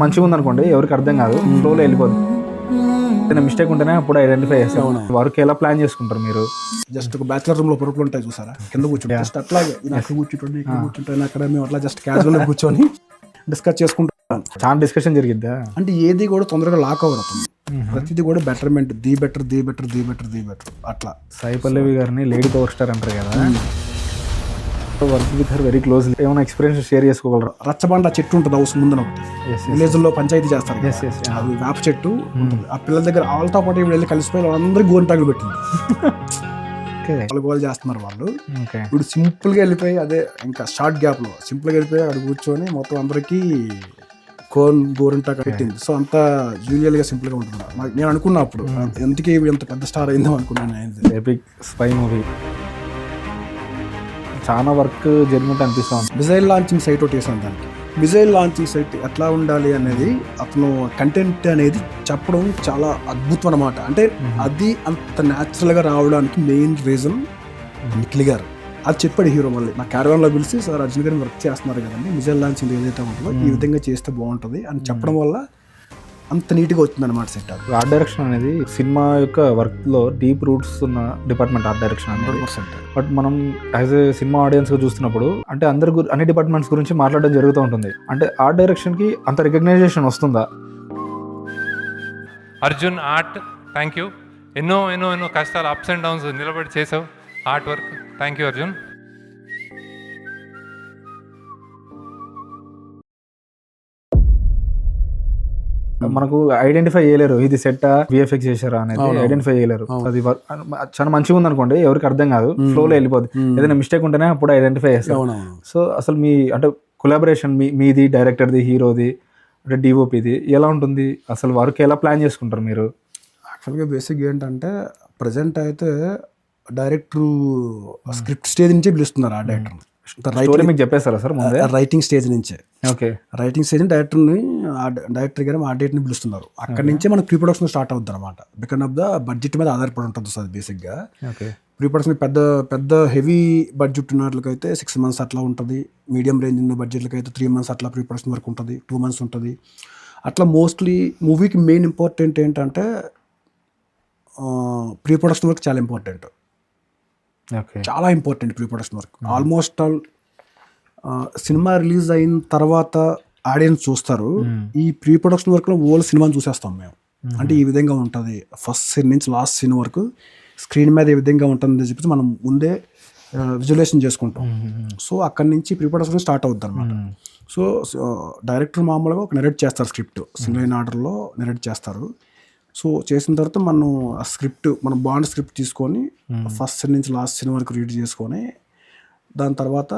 మంచిగా ఉందనుకోండి, ఎవరికి అర్థం కాదు, ఫ్లోలో వెళ్ళిపోద్ది. ఏదైనా మిస్టేక్ ఉంటేనే అప్పుడు ఐడెంటిఫై చేస్తాం. వర్క్ ఎలా ప్లాన్ చేసుకుంటారు మీరు? జస్ట్ ఒక బ్యాచిలర్ రూమ్ లో పొరుపులు ఉంటాయి చూసారా, కింద కూర్చుంటే జస్ట్ అట్లాగే ఈయన అక్కడ కూర్చుంటుంది, ఇక్కడ కూర్చుంటాను, అక్కడ మేము అట్లా జస్ట్ క్యాజువల్ కూర్చొని డిస్కస్ చేసుకుంటాం. చాలా డిస్కషన్ జరిగిద్దా? అంటే ఏది కూడా తొందరగా లాక్ అవుతుంది, ప్రతిదీ కూడా betterment, the better the better the better the better అట్లా. సాయి పల్లవి గారిని లేడీ పవర్ స్టార్ అంటారు కదా, work with her very close. ఏమైనా ఎక్స్పీరియన్స్ షేర్ చేసుకోగలరా? రచ్చబండ చెట్టు ఉంటుంది హౌస్ ముందున ఒకటి, విలేజ్ లో పంచాయతీ చేస్తారు కదా, yes. అది వేప చెట్టు ఉంటుంది. ఆ పిల్లల దగ్గర వాళ్ళతో పాటు ఇప్పుడు వెళ్ళి కలిసిపోయి వాళ్ళందరూ గోరింటాకులు పెట్టింది. వాళ్ళు గోల్ చేస్తున్నారు వాళ్ళు. ఇప్పుడు సింపుల్ గా వెళ్ళిపోయి అదే ఇంకా షార్ట్ గ్యాప్ లో సింపుల్ గా వెళ్ళిపోయి అక్కడ కూర్చొని మొత్తం అందరికి గోరింటాకు పెట్టింది. సో అంతా జూలియల్ గా సింపుల్ గా ఉంటుంది. నేను అనుకున్నా అప్పుడు ఎందుకే ఇంత పెద్ద స్టార్ అయిందో అనుకున్నాను. ఎపిక్ స్పై మూవీ చాలా వర్క్ జరిగినట్టు అనిపిస్తుంది. మిజైల్ లాంచింగ్ సైట్ ఒకటి వేసాను దానికి. మిజైల్ లాంచింగ్ సైట్ ఎట్లా ఉండాలి అనేది అతను కంటెంట్ అనేది చెప్పడం చాలా అద్భుతం అన్నమాట. అంటే అది అంత న్యాచురల్ గా రావడానికి మెయిన్ రీజన్ నిఖిల్ గారు. అది చెప్పాడు హీరో మళ్ళీ నా క్యారవాన్ లో పిలిచి, సార్ అర్జున్ గారిని వర్క్ చేస్తున్నారు కదండి, మిజైల్ లాంచింగ్ ఏదైతే ఉంటుందో ఈ విధంగా చేస్తే బాగుంటుంది అని చెప్పడం వల్ల అంత నీట్గా వచ్చింది అనమాట సెట్. అది ఆర్ట్ డైరెక్షన్ అనేది సినిమా యొక్క వర్క్ లో డీప్ రూట్స్ ఉన్న డిపార్ట్మెంట్ ఆర్ట్ డైరెక్షన్ అనేది. 100%. బట్ మనం యాజ్ ఏ సినిమా ఆడియన్స్ గా చూస్తున్నప్పుడు అంటే అన్ని డిపార్ట్మెంట్స్ గురించి మాట్లాడడం జరుగుతూ ఉంటుంది. అంటే ఆర్ట్ డైరెక్షన్ కి అంత రికగ్నైజేషన్ వస్తుందా? Arjun art, thank you. ఎన్నో ఎన్నో ఎన్నో కష్టాలు, అప్స్ అండ్ డౌన్స్ నిలబడి చేసావు art work. Thank you Arjun. మనకు ఐడెంటిఫై చేయలేరు ఇది సెట్ విఎఫ్ఎక్స్ చేశారా అనేది ఐడెంటిఫై చేయలేరు. అది చాలా మంచిగా ఉంది అనుకోండి, ఎవరికి అర్థం కాదు, ఫ్లోలో వెళ్ళిపోద్ది. ఏదైనా మిస్టేక్ ఉంటేనే అప్పుడు ఐడెంటిఫై చేస్తారు. సో అసలు మీ అంటే కొలాబరేషన్ మీది, డైరెక్టర్ది, హీరోది, అంటే డిఓపిది ఎలా ఉంటుంది? అసలు వర్క్ ఎలా ప్లాన్ చేసుకుంటారు మీరు? యాక్చువల్గా బేసిక్ ఏంటంటే ప్రజెంట్ అయితే డైరెక్టర్ స్క్రిప్ట్ స్టేజ్ నుంచే పిలుస్తున్నారు ఆ డైరెక్టర్. మీకు చెప్పేస్తారా సార్ ముందే? రైటింగ్ స్టేజ్ నుంచే. ఓకే, రైటింగ్ స్టేజ్ డైరెక్టర్ గారు ఆ డేట్ని పిలుస్తున్నారు. అక్కడి నుంచే మనకు ప్రీ ప్రొడక్షన్ స్టార్ట్ అవుతుంది అనమాట. బికాస్ ఆఫ్ ద బడ్జెట్ మీద ఆధారపడి ఉంటుంది సార్ బేసిక్గా. ప్రీ ప్రొడక్షన్ పెద్ద హెవీ బడ్జెట్ ఉన్నట్లకైతే 6 months అట్లా ఉంటుంది. మీడియం రేంజ్ ఉన్న బడ్జెట్లకి అయితే 3 months అట్లా ప్రీ ప్రొడక్షన్ వర్క్ ఉంటుంది, 2 months ఉంటుంది. అట్లా మోస్ట్లీ మూవీకి మెయిన్ ఇంపార్టెంట్ ఏంటంటే ప్రీ ప్రొడక్షన్ వర్క్ చాలా ఇంపార్టెంట్, చాలా important pre production work. Almost all cinema release అయిన తర్వాత ఆడియన్స్ చూస్తారు, ఈ ప్రీ ప్రొడక్షన్ వర్క్ లో ఓల్డ్ సినిమాని చూసేస్తాం మేము. అంటే ఈ విధంగా ఉంటుంది, ఫస్ట్ సీన్ నుంచి లాస్ట్ సీన్ వరకు స్క్రీన్ మీద ఏ విధంగా ఉంటుందని చెప్పేసి మనం ముందే విజువలైజేషన్ చేసుకుంటాం. సో అక్కడి నుంచి ప్రీ ప్రొడక్షన్ స్టార్ట్ అవుతుంది అనమాట. సో డైరెక్టర్ మామూలుగా ఒక నెరేట్ చేస్తారు, స్క్రిప్ట్ సింగిల్ లైన్ ఆర్డర్లో నెరేట్ చేస్తారు. సో చేసిన తర్వాత మనం ఆ స్క్రిప్ట్, మనం బాండ్ స్క్రిప్ట్ తీసుకొని ఫస్ట్ సీన్ నుంచి లాస్ట్ సీన్ వరకు రీడ్ చేసుకొని దాని తర్వాత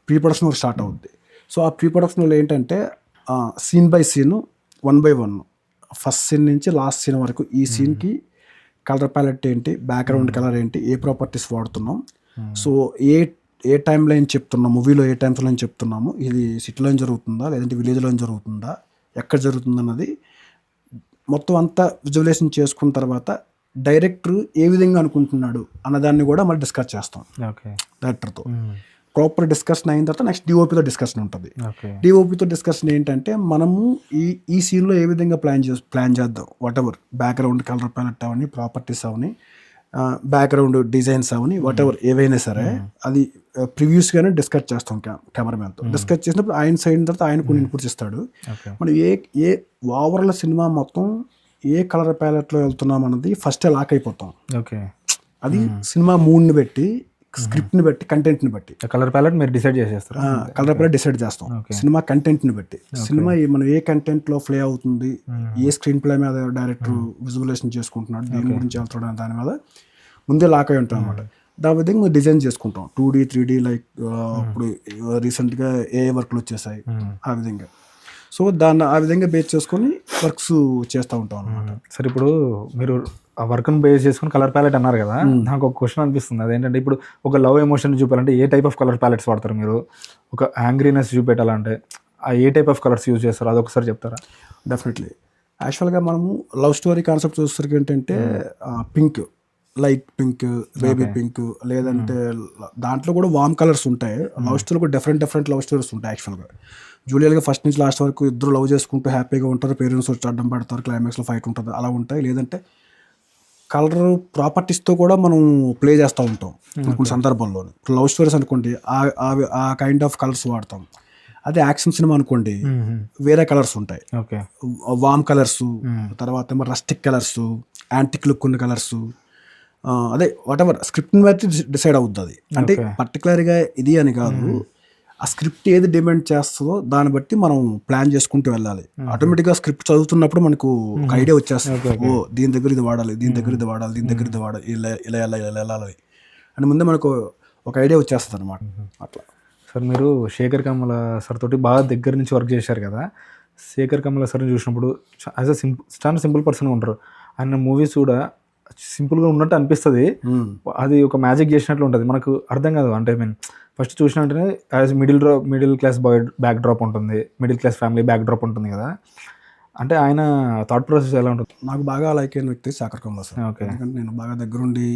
ప్రీ ప్రొడక్షన్ వరకు స్టార్ట్ అవుద్ది. సో ఆ ప్రీ ప్రొడక్షన్లో ఏంటంటే scene by scene 1 by 1 first scene నుంచి లాస్ట్ సీన్ వరకు ఈ సీన్కి కలర్ ప్యాలెట్ ఏంటి, బ్యాక్గ్రౌండ్ కలర్ ఏంటి, ఏ ప్రాపర్టీస్ వాడుతున్నాం, సో ఏ టైం లైన్ చెప్తున్నాం, మూవీలో ఏ టైమ్స్ లైన్ చెప్తున్నాము, ఇది సిటీలో జరుగుతుందా లేదంటే విలేజ్లో జరుగుతుందా, ఎక్కడ జరుగుతుంది అన్నది మొత్తం అంతా విజువలైజేషన్ చేసుకున్న తర్వాత డైరెక్టర్ ఏ విధంగా అనుకుంటున్నాడు అన్నదాన్ని కూడా మళ్ళీ డిస్కస్ చేస్తాం డైరెక్టర్తో. ప్రాపర్ డిస్కషన్ అయిన తర్వాత నెక్స్ట్ డిఓపితో డిస్కషన్ ఉంటుంది. డిఓపితో డిస్కషన్ ఏంటంటే మనము ఈ సీన్లో ఏ విధంగా ప్లాన్ చేద్దాం, whatever background colour palette అవని, ప్రాపర్టీస్ అవని, బ్యాక్గ్రౌండ్ డిజైన్స్ అవని, వాట్ ఎవర్ ఏవైనా సరే అది ప్రివ్యూస్గానే డిస్కస్ చేస్తాం కెమెరామెన్తో. డిస్కస్ చేసినప్పుడు ఆయన సైడ్ తర్వాత ఆయన కొన్ని ఇన్పుట్స్ ఇస్తాడు. మనం ఏ ఓవరాల్ సినిమా మొత్తం ఏ కలర్ ప్యాలెట్లో వెళ్తున్నాం అన్నది ఫస్ట్ లాక్ అయిపోతాం. అది సినిమా మూడ్ని బట్టి, స్క్రిప్ట్ని బట్టి, కంటెంట్ని బట్టి కలర్ ప్యాలెట్ మీరు డిసైడ్ చేసేస్తారు. కలర్ ప్యాలెట్ డిసైడ్ చేస్తాం సినిమా కంటెంట్ని బట్టి. సినిమా మనం ఏ కంటెంట్లో ప్లే అవుతుంది, ఏ స్క్రీన్ ప్లే మీద డైరెక్టర్ విజువలైజేషన్ చేసుకుంటున్నాడు, దేని గురించి వెళ్తాడు దాని మీద ముందే లాక్ అయి ఉంటాం అనమాట. దాని విధంగా డిజైన్ చేసుకుంటాం 2D 3D లైక్ ఇప్పుడు రీసెంట్గా ఏ వర్క్లు వచ్చేసాయి ఆ విధంగా. సో దాన్ని ఆ విధంగా బేస్ చేసుకొని వర్క్స్ చేస్తూ ఉంటాం అనమాట. సరే, ఇప్పుడు మీరు ఆ వర్క్ను బేస్ చేసుకుని కలర్ ప్యాలెట్ అన్నారు కదా, నాకు ఒక క్వశ్చన్ అనిపిస్తుంది. అదేంటంటే ఇప్పుడు ఒక లవ్ ఎమోషన్ చూపాలంటే ఏ టైప్ ఆఫ్ కలర్ ప్యాలెట్స్ వాడతారు మీరు? ఒక యాంగ్రీనెస్ చూపెట్టాలంటే ఆ ఏ టైప్ ఆఫ్ కలర్స్ యూజ్ చేస్తారు, అదొకసారి చెప్తారా? డెఫినెట్లీ. యాక్చువల్గా మనము లవ్ స్టోరీ కాన్సెప్ట్ చూసేసరికి ఏంటంటే pink, light pink, baby pink, లేదంటే దాంట్లో కూడా వామ్ కలర్స్ ఉంటాయి. లవ్ స్టోరీ కూడా డిఫరెంట్ లవ్ స్టోరీస్ ఉంటాయి. యాక్చువల్గా జూలియల్గా ఫస్ట్ నుంచి లాస్ట్ వరకు ఇద్దరు లవ్ చేసుకుంటూ హ్యాపీగా ఉంటారు, పేరెంట్స్ వచ్చి అడ్డం పెడతారు, క్లైమాక్స్లో ఫైట్ ఉంటుంది, అలా ఉంటాయి. లేదంటే కలర్ ప్రాపర్టీస్తో కూడా మనం ప్లే చేస్తూ ఉంటాం కొన్ని సందర్భాల్లో. లవ్ స్టోరీస్ అనుకోండి ఆ కైండ్ ఆఫ్ కలర్స్ వాడతాం. అదే యాక్షన్ సినిమా అనుకోండి వేరే కలర్స్ ఉంటాయి, వామ్ కలర్స్, తర్వాత ఏమో రస్టిక్ కలర్స్, యాంటిక్ లుక్ ఉన్న కలర్స్, అదే వాట్ ఎవర్ స్క్రిప్ట్ని బట్టి డిసైడ్ అవుతుంది అది. అంటే పర్టికులర్గా ఇది అని కాదు, ఆ స్క్రిప్ట్ ఏది డిమాండ్ చేస్తుందో దాన్ని బట్టి మనం ప్లాన్ చేసుకుంటూ వెళ్ళాలి. ఆటోమేటిక్గా స్క్రిప్ట్ చదువుతున్నప్పుడు మనకు ఒక ఐడియా వచ్చేస్తుంది, ఓ దీని దగ్గర ఇది వాడాలి, దీని దగ్గర ఇది వాడాలి, దీని దగ్గర ఇది వాడాలి, ఇలా ఇలా ఇలా ఇలా వెళ్ళాలి అని ముందే మనకు ఒక ఐడియా వచ్చేస్తుంది అనమాట. అట్లా సార్ మీరు శేఖర్ కమల సార్ తోటి బాగా దగ్గర నుంచి వర్క్ చేశారు కదా. శేఖర్ కమల సార్ని చూసినప్పుడు యాజ్ అ చాలా సింపుల్ పర్సన్గా ఉంటారు. ఆయన మూవీస్ కూడా సింపుల్గా ఉన్నట్టు అనిపిస్తుంది, అది ఒక మ్యాజిక్ చేసినట్లు ఉంటుంది, మనకు అర్థం కాదు. అంటే ఐ మీన్ ఫస్ట్ చూసిన వెంటనే as middle class boy backdrop ఉంటుంది, middle class family backdrop ఉంటుంది కదా. అంటే ఆయన థాట్ ప్రాసెస్ ఎలా ఉంటుంది? నాకు బాగా లైక్ అయిన వ్యక్తి శేఖర్ కమల సార్. ఎందుకంటే నేను బాగా దగ్గరుండి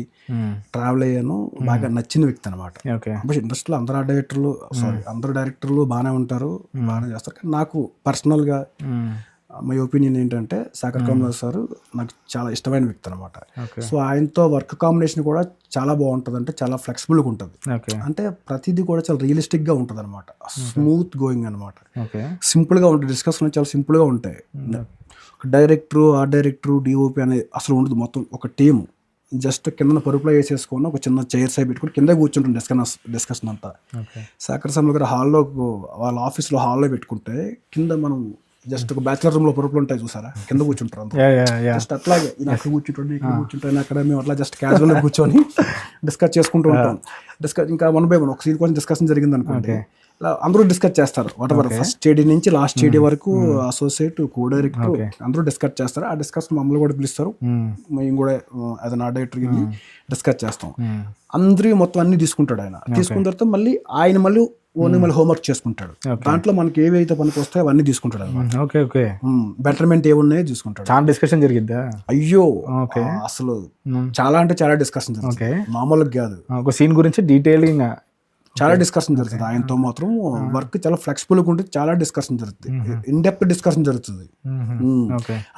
ట్రావెల్ అయ్యాను, బాగా నచ్చిన వ్యక్తి అనమాట. ఇండస్ట్రీలో అందరు డైరెక్టర్లు బాగానే ఉంటారు, బాగానే చేస్తారు, కానీ నాకు పర్సనల్గా మై ఒపీనియన్ ఏంటంటే శేఖర్ కమల సార్ నాకు చాలా ఇష్టమైన వ్యక్తి అనమాట. సో ఆయనతో వర్క్ కాంబినేషన్ కూడా చాలా బాగుంటుంది, అంటే చాలా ఫ్లెక్సిబుల్గా ఉంటుంది, అంటే ప్రతిదీ కూడా చాలా రియలిస్టిక్గా ఉంటుంది అనమాట, స్మూత్ గోయింగ్ అనమాట, సింపుల్గా ఉంటుంది, డిస్కషన్ చాలా సింపుల్గా ఉంటాయి. డైరెక్టరు, ఆర్ట్ డైరెక్టరు, డిఓపి అనేది అసలు ఉండదు, మొత్తం ఒక టీము జస్ట్ కింద పరుపులో వేసేసుకొని ఒక చిన్న చైర్స్ అయి పెట్టుకుని కింద కూర్చుంటుంది డిస్కషన్ అంతా. శేఖర్ కమల గారు హాల్లో, వాళ్ళ ఆఫీస్లో హాల్లో పెట్టుకుంటే కింద మనం జస్ట్ ఒక బ్యాచిలర్ రూమ్ లో పరుపులు ఉంటాయి చూసారా, కింద కూర్చుంటారు అంతా. జస్ట్ అట్లాగే అక్కడ కూర్చుంటాడు, ఇక్కడ కూర్చుంటాను, అక్కడ మేము అట్లా జస్ట్ క్యాజువల్ కూర్చొని డిస్కస్ చేసుకుంటూ ఉంటాం. ఇంకా 1 by 1 ఒక సీన్ కోసం డిస్కషన్ జరిగింది అనుకోండి, ఇలా అందరూ డిస్కస్ చేస్తారు. వాట్ ఎవర్ ఫస్ట్ స్టేడీ నుంచి లాస్ట్ స్టేడీ వరకు అసోసియేట్, కో డైరెక్టర్ అందరూ డిస్కస్ చేస్తారు. ఆ డిస్కషన్ మమ్మల్ని కూడా పిలుస్తారు, మేము కూడా as an art director discuss చేస్తాం. అందరూ మొత్తం అన్ని తీసుకుంటాడు ఆయన. తీసుకున్న తర్వాత మళ్ళీ మళ్ళీ హోంవర్క్ చేసుకుంటాడు. దాంట్లో మనకి ఏవైతే పనికి వస్తాయో అవన్నీ తీసుకుంటాడు అనమాట. బెటర్మెంట్ ఏమున్నాయో తీసుకుంటాడు. చాలా డిస్కషన్ జరిగిద్దా? అయ్యో అసలు చాలా అంటే చాలా డిస్కషన్ జరుగుతుంది, మామూలుగా కాదు. ఒక సీన్ గురించి డీటెయిలింగ్ చాలా డిస్కషన్ జరుగుతుంది. ఆయనతో మాత్రం వర్క్ చాలా ఫ్లెక్సిబుల్గా ఉంటుంది, చాలా డిస్కషన్ జరుగుతుంది, ఇన్డెప్త్ డిస్కషన్ జరుగుతుంది.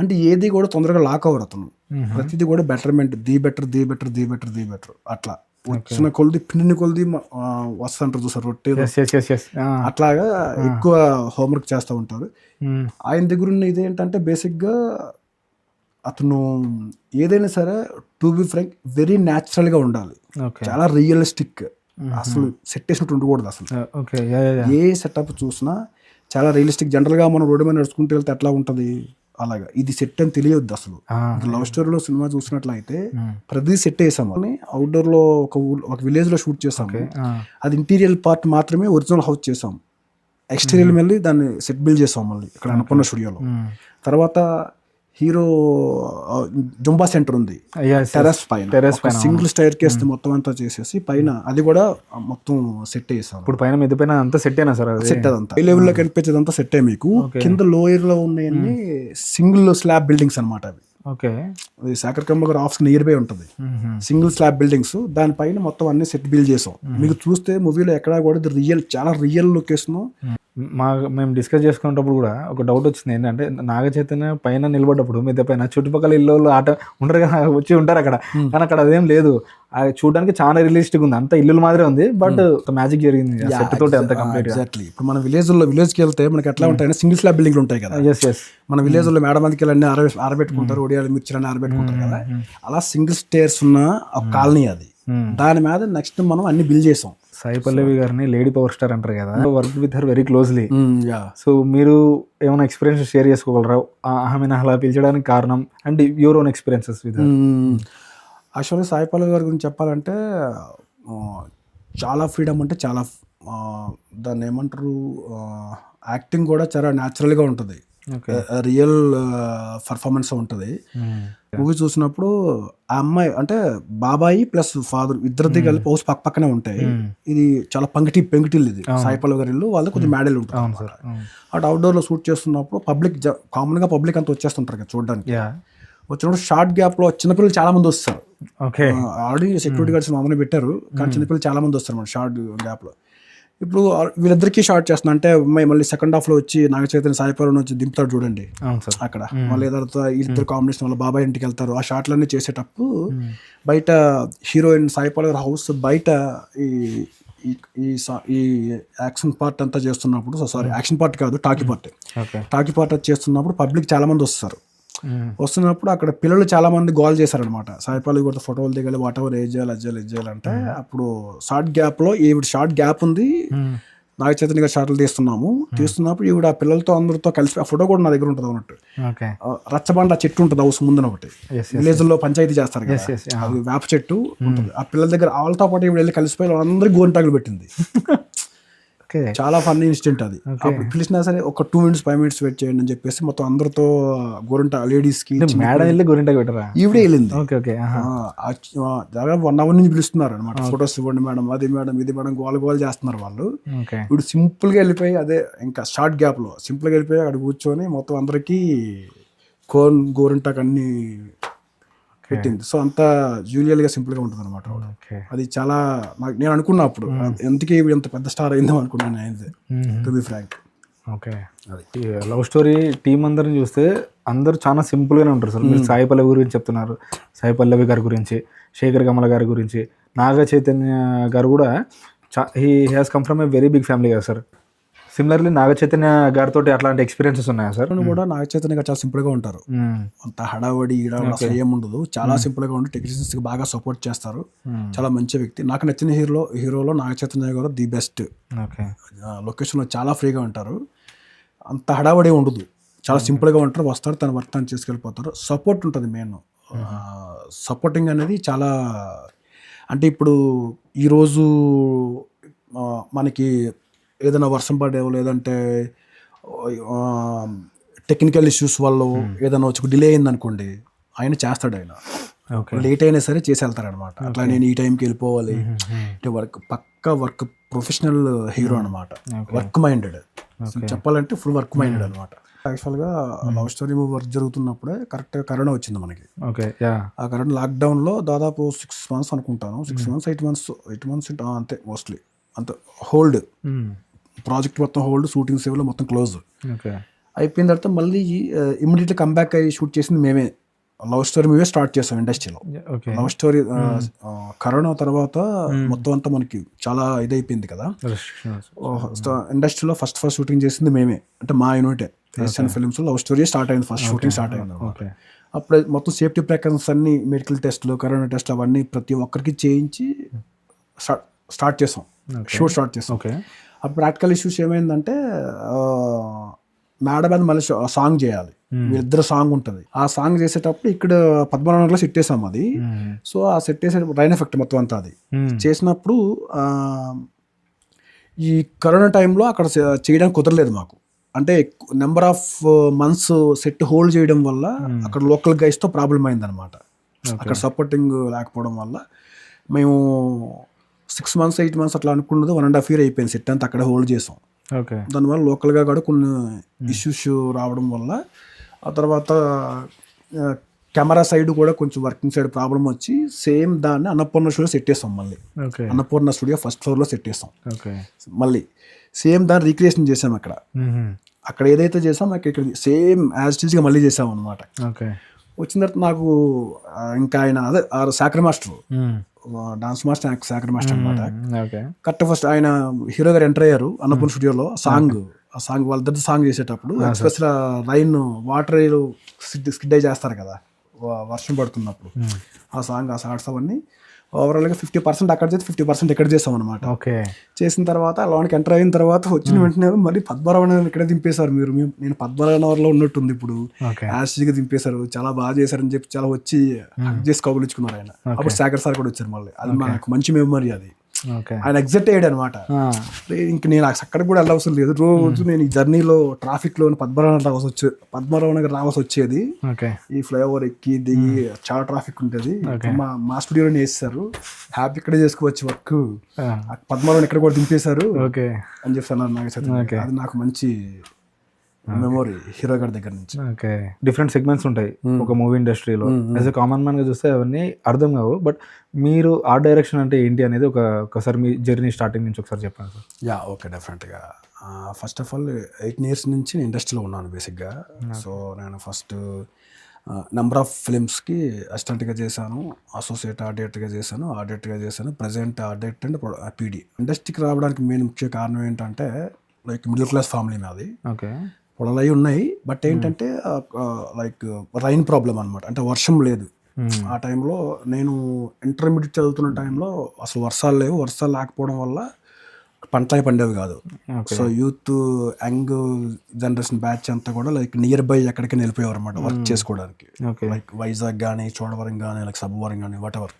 అంటే ఏది కూడా తొందరగా లాక్ అవ్వరు అతను, ప్రతిదీ కూడా బెటర్మెంట్, ది బెటర్ అట్లా వచ్చిన కొలది పిండిని కొలది వస్తుంటారు చూసారు, రొట్టె అట్లాగా ఎక్కువ హోంవర్క్ చేస్తూ ఉంటారు. ఆయన దగ్గర ఉన్న ఇదేంటంటే బేసిక్గా అతను ఏదైనా సరే టు బి ఫ్రాంక్ వెరీ న్యాచురల్గా ఉండాలి, చాలా రియలిస్టిక్, అసలు సెట్ వేసినట్టు ఉండకూడదు అసలు. ఏ సెటప్ చూసినా చాలా రియలిస్టిక్. జనరల్గా మనం రోడ్డు మీద నడుచుకుంటూ వెళ్తే ఎట్లా ఉంటుంది అలాగా, ఇది సెట్ అని తెలియద్దు అసలు. లవ్ స్టోరీలో సినిమా చూసినట్లయితే ప్రతి సెట్ వేసాము, అవుట్డోర్ లో ఒక విలేజ్ లో షూట్ చేసాము, అది ఇంటీరియర్ పార్ట్ మాత్రమే ఒరిజినల్ హౌస్ చేసాం, ఎక్స్టీరియర్ మళ్ళీ దాన్ని సెట్ బిల్డ్ చేసాం మళ్ళీ ఇక్కడ అన్నపూర్ణ స్టూడియోలో. తర్వాత హీరో జుంబా సెంటర్ ఉంది టెర్రస్ పైన, సింగిల్ స్టైర్ కేస్ మొత్తం అంతా చేసేసి పైన అది కూడా మొత్తం సెట్ చేసాం. ఇప్పుడు పైన మీద పైన అంతా సెట్ అయినా సార్, సెట్ అదంతా హై లెవెల్ లో కనిపించేది అంతా సెట్ అయ్యి మీకు. కింద లోయర్ లో ఉన్నాయన్ని సింగిల్ స్లాబ్ బిల్డింగ్స్ అనమాట అవి. శేఖర్ కమల గారు ఆఫీస్ నియర్ బై ఉంటుంది, సింగిల్ స్లాబ్ బిల్డింగ్స్, దానిపైన మొత్తం అన్ని సెట్ బిల్డ్ చేసాం. మీకు చూస్తే మూవీలో ఎక్కడా కూడా చాలా రియల్ లొకేషన్. మేము డిస్కస్ చేసుకునేటప్పుడు కూడా ఒక డౌట్ వచ్చింది ఏంటంటే, నాగ చైతన్య పైన నిలబడ్డప్పుడు మిద్దె పైన చుట్టుపక్కల ఇల్లు ఆట ఉంటారు కదా, వచ్చి ఉంటారు అక్కడ, కానీ అక్కడ అదేం లేదు. చూడడానికి చాలా రియలిస్టిక్ ఉంది, అంత ఇల్లు మాదిరే ఉంది, బట్ మ్యాజిక్ జరిగింది సెట్ తోటి అంత కంప్లీట్. ఎగ్జాక్ట్లీ. ఇప్పుడు మన విలేజ్కి వెళ్తే మనకి ఎట్లా ఉంటాయి, సింగిల్ స్లాబ్ బిల్డింగ్లు ఉంటాయి కదా. మన విలేజ్ లో మేడ మందికి అన్ని ఆరబెట్టుకుంటారు, ఒడియాలు మిర్చిలు ఆరబెట్టుకుంటారు కదా, అలా సింగిల్ స్టేర్స్ ఉన్న ఒక కాలనీ అది. దాని మీద నెక్స్ట్ మనం అన్ని బిల్డ్ చేసాం. సాయి పల్లవి గారిని లేడీ పవర్ స్టార్ అంటారు కదా, work with her very closely. So మీరు ఏమైనా ఎక్స్పీరియన్స్ షేర్ చేసుకోగలరా ఆమెను అలా పిలిచడానికి కారణం, and your own experiences with her? యాక్చువల్గా సాయి పల్లవి గారి గురించి చెప్పాలంటే చాలా ఫ్రీడమ్, అంటే చాలా దాన్ని ఏమంటారు, యాక్టింగ్ కూడా చాలా న్యాచురల్గా ఉంటుంది, రియల్ పర్ఫార్మెన్స్ ఉంటుంది. మూవీ చూసినప్పుడు ఆ అమ్మాయి అంటే బాబాయి ప్లస్ ఫాదర్ ఇద్దరిది కలిపి హౌస్ పక్కనే ఉంటాయి. ఇది చాలా పెంకిటిల్లు ఇది సాయి పల్లవి గారి ఇల్లు, వాళ్ళు కొంచెం మేడలు ఉంటుంది. అటు అవుట్డోర్ లో షూట్ చేస్తున్నప్పుడు కామన్ గా పబ్లిక్ అంతా వచ్చేస్తుంటారు కదా చూడడానికి. వచ్చినప్పుడు షార్ట్ గ్యాప్ లో చిన్నపిల్లలు చాలా మంది వస్తారు, ఆల్రెడీ సెక్యూరిటీ గార్డ్స్ మామూలు పెట్టారు, కానీ చిన్నపిల్లలు చాలా మంది వస్తారు మన షార్ట్ గ్యాప్ లో. ఇప్పుడు వీళ్ళిద్దరికి షార్ట్ చేస్తున్నా అంటే మళ్ళీ సెకండ్ హాఫ్ లో వచ్చి నాగ చైతన్య సాయిపురం వచ్చి దింపుతాడు చూడండి అవును సార్. అక్కడ, మళ్ళీ ఏదైతే వీళ్ళిద్దరు కాంబినేషన్ వల్ల బాబాయ్ ఇంటికి వెళ్తారు. ఆ షాట్లన్నీ చేసేటప్పుడు బయట హీరోయిన్ సాయిపాల్ గారి హౌస్ బయట ఈ ఈ యాక్షన్ పార్ట్ అంతా చేస్తున్నప్పుడు, సారీ యాక్షన్ పార్ట్ కాదు talkie part, okay. Talkie part చేస్తున్నప్పుడు పబ్లిక్ చాలా మంది వస్తారు. వస్తున్నప్పుడు అక్కడ పిల్లలు చాలా మంది గోల్ చేశారనమాట, సాయిపాల్ కూడా ఫోటోలు దిగాలి, వాట్ ఎవర్ ఏజ్ చేయాలి, అది చేయాలంటే అప్పుడు షార్ట్ గ్యాప్ లో ఈవిడ షార్ట్ గ్యాప్ ఉంది, నాగ చైతన్య గారు షార్ట్లు తీస్తున్నప్పుడు ఈవిడ ఆ పిల్లలతో అందరితో కలిసి, ఆ ఫోటో కూడా నా దగ్గర ఉంటుంది అన్నట్టు. ఓకే. రచ్చబండ చెట్టు ఉంటుంది హౌస్ ముందున ఒకటి, విలేజ్ లో పంచాయతీ చేస్తారు కదా, అది వేప చెట్టు ఉంటుంది. ఆ పిల్లల దగ్గర వాళ్ళతో పాటు ఈవిడ వెళ్ళి కలిసిపోయి వాళ్ళందరికీ గోరింటాకులు పెట్టింది. చాలా ఫన్నీ ఇన్సిడెంట్ అది. అప్పుడు పిలిచినా సరే ఒక 2 minutes 5 minutes వెయిట్ చేయండి అని చెప్పేసి మొత్తం అందరితో గోరింట లేడీస్ కి మేడం వెళ్ళి గోరింటాకు పెట్టరా? ఈవిడే వెళ్ళింది. Okay okay. దాదాపు 1 hour నుంచి పిలుస్తున్నారు అనమాట, ఫొటోస్ ఇవ్వండి మేడం, అది మేడం, ఇది మేడం, గోల చేస్తున్నారు వాళ్ళు. ఇప్పుడు సింపుల్ గా వెళ్ళిపోయి అదే ఇంకా షార్ట్ గ్యాప్ లో సింపుల్ గా వెళ్ళిపోయి అక్కడ కూర్చొని మొత్తం అందరికి గోరింటాకు అన్ని పెట్టింది. సో అంతా జూలియల్ గా సింపుల్ గా ఉంటుంది అనమాట. అది చాలా నేను అనుకున్నా అప్పుడు ఎందుకే ఇంత పెద్ద స్టార్ అయిందో అనుకున్నాను అయింది, to be frank. Okay. Love story team అందరిని చూస్తే అందరూ చాలా సింపుల్ గానే ఉంటారు సార్. మీరు సాయి పల్లవి గురించి చెప్తున్నారు, సాయి పల్లవి గారి గురించి, శేఖర్ కమల గారి గురించి, నాగ చైతన్య గారు కూడా he has come from a very big family కదా సార్. సిమిలర్లీ నాగ చైతన్య గారితో అట్లాంటి ఎక్స్పీరియన్సెస్ ఉన్నాయా సార్? కూడా నాగ చైతన్య గారు చాలా సింపుల్ గా ఉంటారు, అంత హడావడి అసలు ఏం ఉండదు, చాలా సింపుల్ గా ఉండి టెక్నీషియన్స్ కి బాగా సపోర్ట్ చేస్తారు, చాలా మంచి వ్యక్తి. నాకు నచ్చిన హీరోలో నాగ చైతన్య గారు ది బెస్ట్. లొకేషన్ లో చాలా ఫ్రీగా ఉంటారు, అంత హడావడి ఉండదు, చాలా సింపుల్ గా ఉంటారు, వస్తారు తన వర్క్ తను చేసుకెళ్ళిపోతారు. సపోర్ట్ ఉంటుంది మెయిన్, సపోర్టింగ్ అనేది చాలా. అంటే ఇప్పుడు ఈరోజు మనకి ఏదైనా వర్షం పడేవో లేదంటే టెక్నికల్ ఇష్యూస్ వల్ల ఏదైనా వచ్చి డిలే అయింది అనుకోండి, ఆయన చేస్తాడు, ఆయన లేట్ అయినా సరే చేసి వెళ్తారనమాట. అట్లా నేను ఈ టైంకి వెళ్ళిపోవాలి అంటే వర్క్ ప్రొఫెషనల్ హీరో అనమాట, వర్క్ మైండెడ్ చెప్పాలంటే ఫుల్ వర్క్ మైండెడ్ అనమాట. యాక్చువల్గా లవ్ స్టోరీ వర్క్ జరుగుతున్నప్పుడే కరెక్ట్గా కరోనా వచ్చింది మనకి. ఆ కరోనా లాక్డౌన్ లో దాదాపు 6 months అనుకుంటాను, 6 months 8 months అంతే మోస్ట్లీ, అంత హోల్డ్, ప్రాజెక్ట్ మొత్తం హోల్డ్, షూటింగ్ సేవలో మొత్తం క్లోజ్ అయిపోయిన తర్వాత మళ్ళీ ఇమ్మీడియట్లీ కంబ్యాక్ అయ్యి షూట్ చేసింది మేమే. లవ్ స్టోరీ మేమే స్టార్ట్ చేసాం ఇండస్ట్రీలో. లవ్ స్టోరీ కరోనా తర్వాత మొత్తం అంతా మనకి చాలా ఇదైపోయింది కదా, ఇండస్ట్రీలో ఫస్ట్ షూటింగ్ చేసింది మేమే, అంటే మా యూనిటే Asian films love story start అయింది, ఫస్ట్ షూటింగ్ స్టార్ట్ అయింది. అప్పుడు మొత్తం సేఫ్టీ ప్రికాషన్స్ అన్ని, మెడికల్ టెస్ట్లు, కరోనా టెస్ట్లు అవన్నీ ప్రతి ఒక్కరికి చేయించి స్టార్ట్ చేసాం, షూట్ స్టార్ట్ చేసాం. అప్పుడు ప్రాక్టికల్ ఇష్యూస్ ఏమైందంటే మేడం అని మళ్ళీ సాంగ్ చేయాలి, వీళ్ళిద్దరు సాంగ్ ఉంటుంది. ఆ సాంగ్ చేసేటప్పుడు ఇక్కడ పద్మనాభంలో సెట్ చేసాం అది. సో ఆ సెట్ చేసే రైన్ ఎఫెక్ట్ మొత్తం అంతా అది చేసినప్పుడు ఈ కరోనా టైంలో అక్కడ చేయడానికి కుదరలేదు మాకు. అంటే number of months set hold చేయడం వల్ల అక్కడ లోకల్ గైస్తో ప్రాబ్లం అయిందనమాట. అక్కడ సపోర్టింగ్ లేకపోవడం వల్ల మేము 6 months 8 months అట్లా అనుకున్నది 1.5 year అయిపోయింది, సెట్ అంతా అక్కడ హోల్డ్ చేసాం. దానివల్ల లోకల్గా కూడా కొన్ని ఇష్యూస్ రావడం వల్ల ఆ తర్వాత కెమెరా సైడ్ కూడా కొంచెం వర్కింగ్ సైడ్ ప్రాబ్లం వచ్చి సేమ్ దాన్ని అన్నపూర్ణ స్టూడియో సెట్ చేస్తాం. మళ్ళీ అన్నపూర్ణ స్టూడియో ఫస్ట్ ఫ్లోర్లో సెట్ చేస్తాం, మళ్ళీ సేమ్ దాన్ని రీక్రియేషన్ చేసాం అక్కడ. అక్కడ ఏదైతే చేసాం ఇక్కడ సేమ్ యాజ్ ఇట్ ఈస్గా మళ్ళీ చేసాం అనమాట. వచ్చిన తర్వాత నాకు ఇంకా ఆయన అదే Shekhar master, dance master, Shekhar master అనమాట. కరెక్ట్ ఫస్ట్ ఆయన హీరో గారు ఎంటర్ అయ్యారు అన్నపూర్ణ స్టూడియోలో. ఆ సాంగ్ వాళ్ళిద్దరు సాంగ్ చేసేటప్పుడు ఎక్స్ప్రెస్ రైన్ వాటర్ స్కిడ్ అయి చేస్తారు కదా వర్షం పడుతున్నప్పుడు, ఆ షార్ట్స్ అవన్నీ ఓవరాల్గా 50% అక్కడ చేసి 50% ఇక్కడ చేసాం అనమాట. చేసిన తర్వాత లోనికి ఎంటర్ అయిన తర్వాత వచ్చిన వెంటనే మరి పద్మనాభం ఇక్కడే దింపేశారు మీరు, నేను పద్మనాభంలో ఉన్నట్టుంది ఇప్పుడు, యాష్గా దింపేశారు, చాలా బాగా చేశారని చెప్పి చాలా వచ్చి హక్ చేసి కబులించుకున్నారు ఆయన. అప్పుడు శాఖర్ సార్ కూడా వచ్చారు మళ్ళీ, అది నాకు మంచి మెమరీ. అది ఆయన ఎగ్జైట్ అయ్యాడు అనమాట. ఇంక నేను అక్కడికి కూడా వెళ్ళవసరం లేదు, రోజు నేను ఈ జర్నీలో ట్రాఫిక్ లో పద్మనాభం రావాల్సి వచ్చేది. ఈ ఫ్లైఓవర్ ఎక్కి దిగి చాలా ట్రాఫిక్ ఉంటుంది. మా స్టూడియోలో వేస్తారు, హ్యాపీ ఇక్కడే చేసుకోవచ్చు వర్క్, పద్మనాభం ఇక్కడ కూడా దింపేశారు అని చెప్పి అన్నారు నాకు. అది నాకు మంచి మెమొరీ హీరో గారి దగ్గర నుంచి. ఓకే, డిఫరెంట్ సెగ్మెంట్స్ ఉంటాయి ఒక మూవీ ఇండస్ట్రీలో. యాజ్ ఎ కామన్ మ్యాన్ గా చూస్తే అవన్నీ అర్థం కావు. బట్ మీరు ఆర్ట్ డైరెక్షన్ అంటే ఏంటి అనేది ఒకసారి మీ జర్నీ స్టార్టింగ్ నుంచి ఒకసారి చెప్పండి సార్. యా ఓకే, డెఫినెట్గా. ఫస్ట్ ఆఫ్ ఆల్ 8 years నుంచి నేను ఇండస్ట్రీలో ఉన్నాను బేసిక్గా. సో నేను ఫస్ట్ నెంబర్ ఆఫ్ ఫిలిమ్స్కి అసిస్టెంట్గా చేశాను, అసోసియేట్ ఆర్ట్ డైరెక్టర్గా చేశాను, ఆర్ట్ డైరెక్టర్గా చేశాను, present art director and PD. ఇండస్ట్రీకి రావడానికి మెయిన్ ముఖ్య కారణం ఏంటంటే లైక్ మిడిల్ క్లాస్ ఫ్యామిలీ నాది. ఓకే, పొలాలు అవి ఉన్నాయి, బట్ ఏంటంటే లైక్ రైన్ ప్రాబ్లం అనమాట, అంటే వర్షం లేదు. ఆ టైంలో నేను ఇంటర్మీడియట్ చదువుతున్న టైంలో అసలు వర్షాలు లేవు. వర్షాలు లేకపోవడం వల్ల పంటలు పండేవి కాదు. So youth young generation batch అంతా కూడా లైక్ నియర్ బై ఎక్కడికి వెళ్ళిపోయేవారు అనమాట వర్క్ చేసుకోవడానికి. లైక్ వైజాగ్ కానీ, చోడవరం కానీ, లైక్ సబ్బవరం కానీ, వాట్ ఎవర్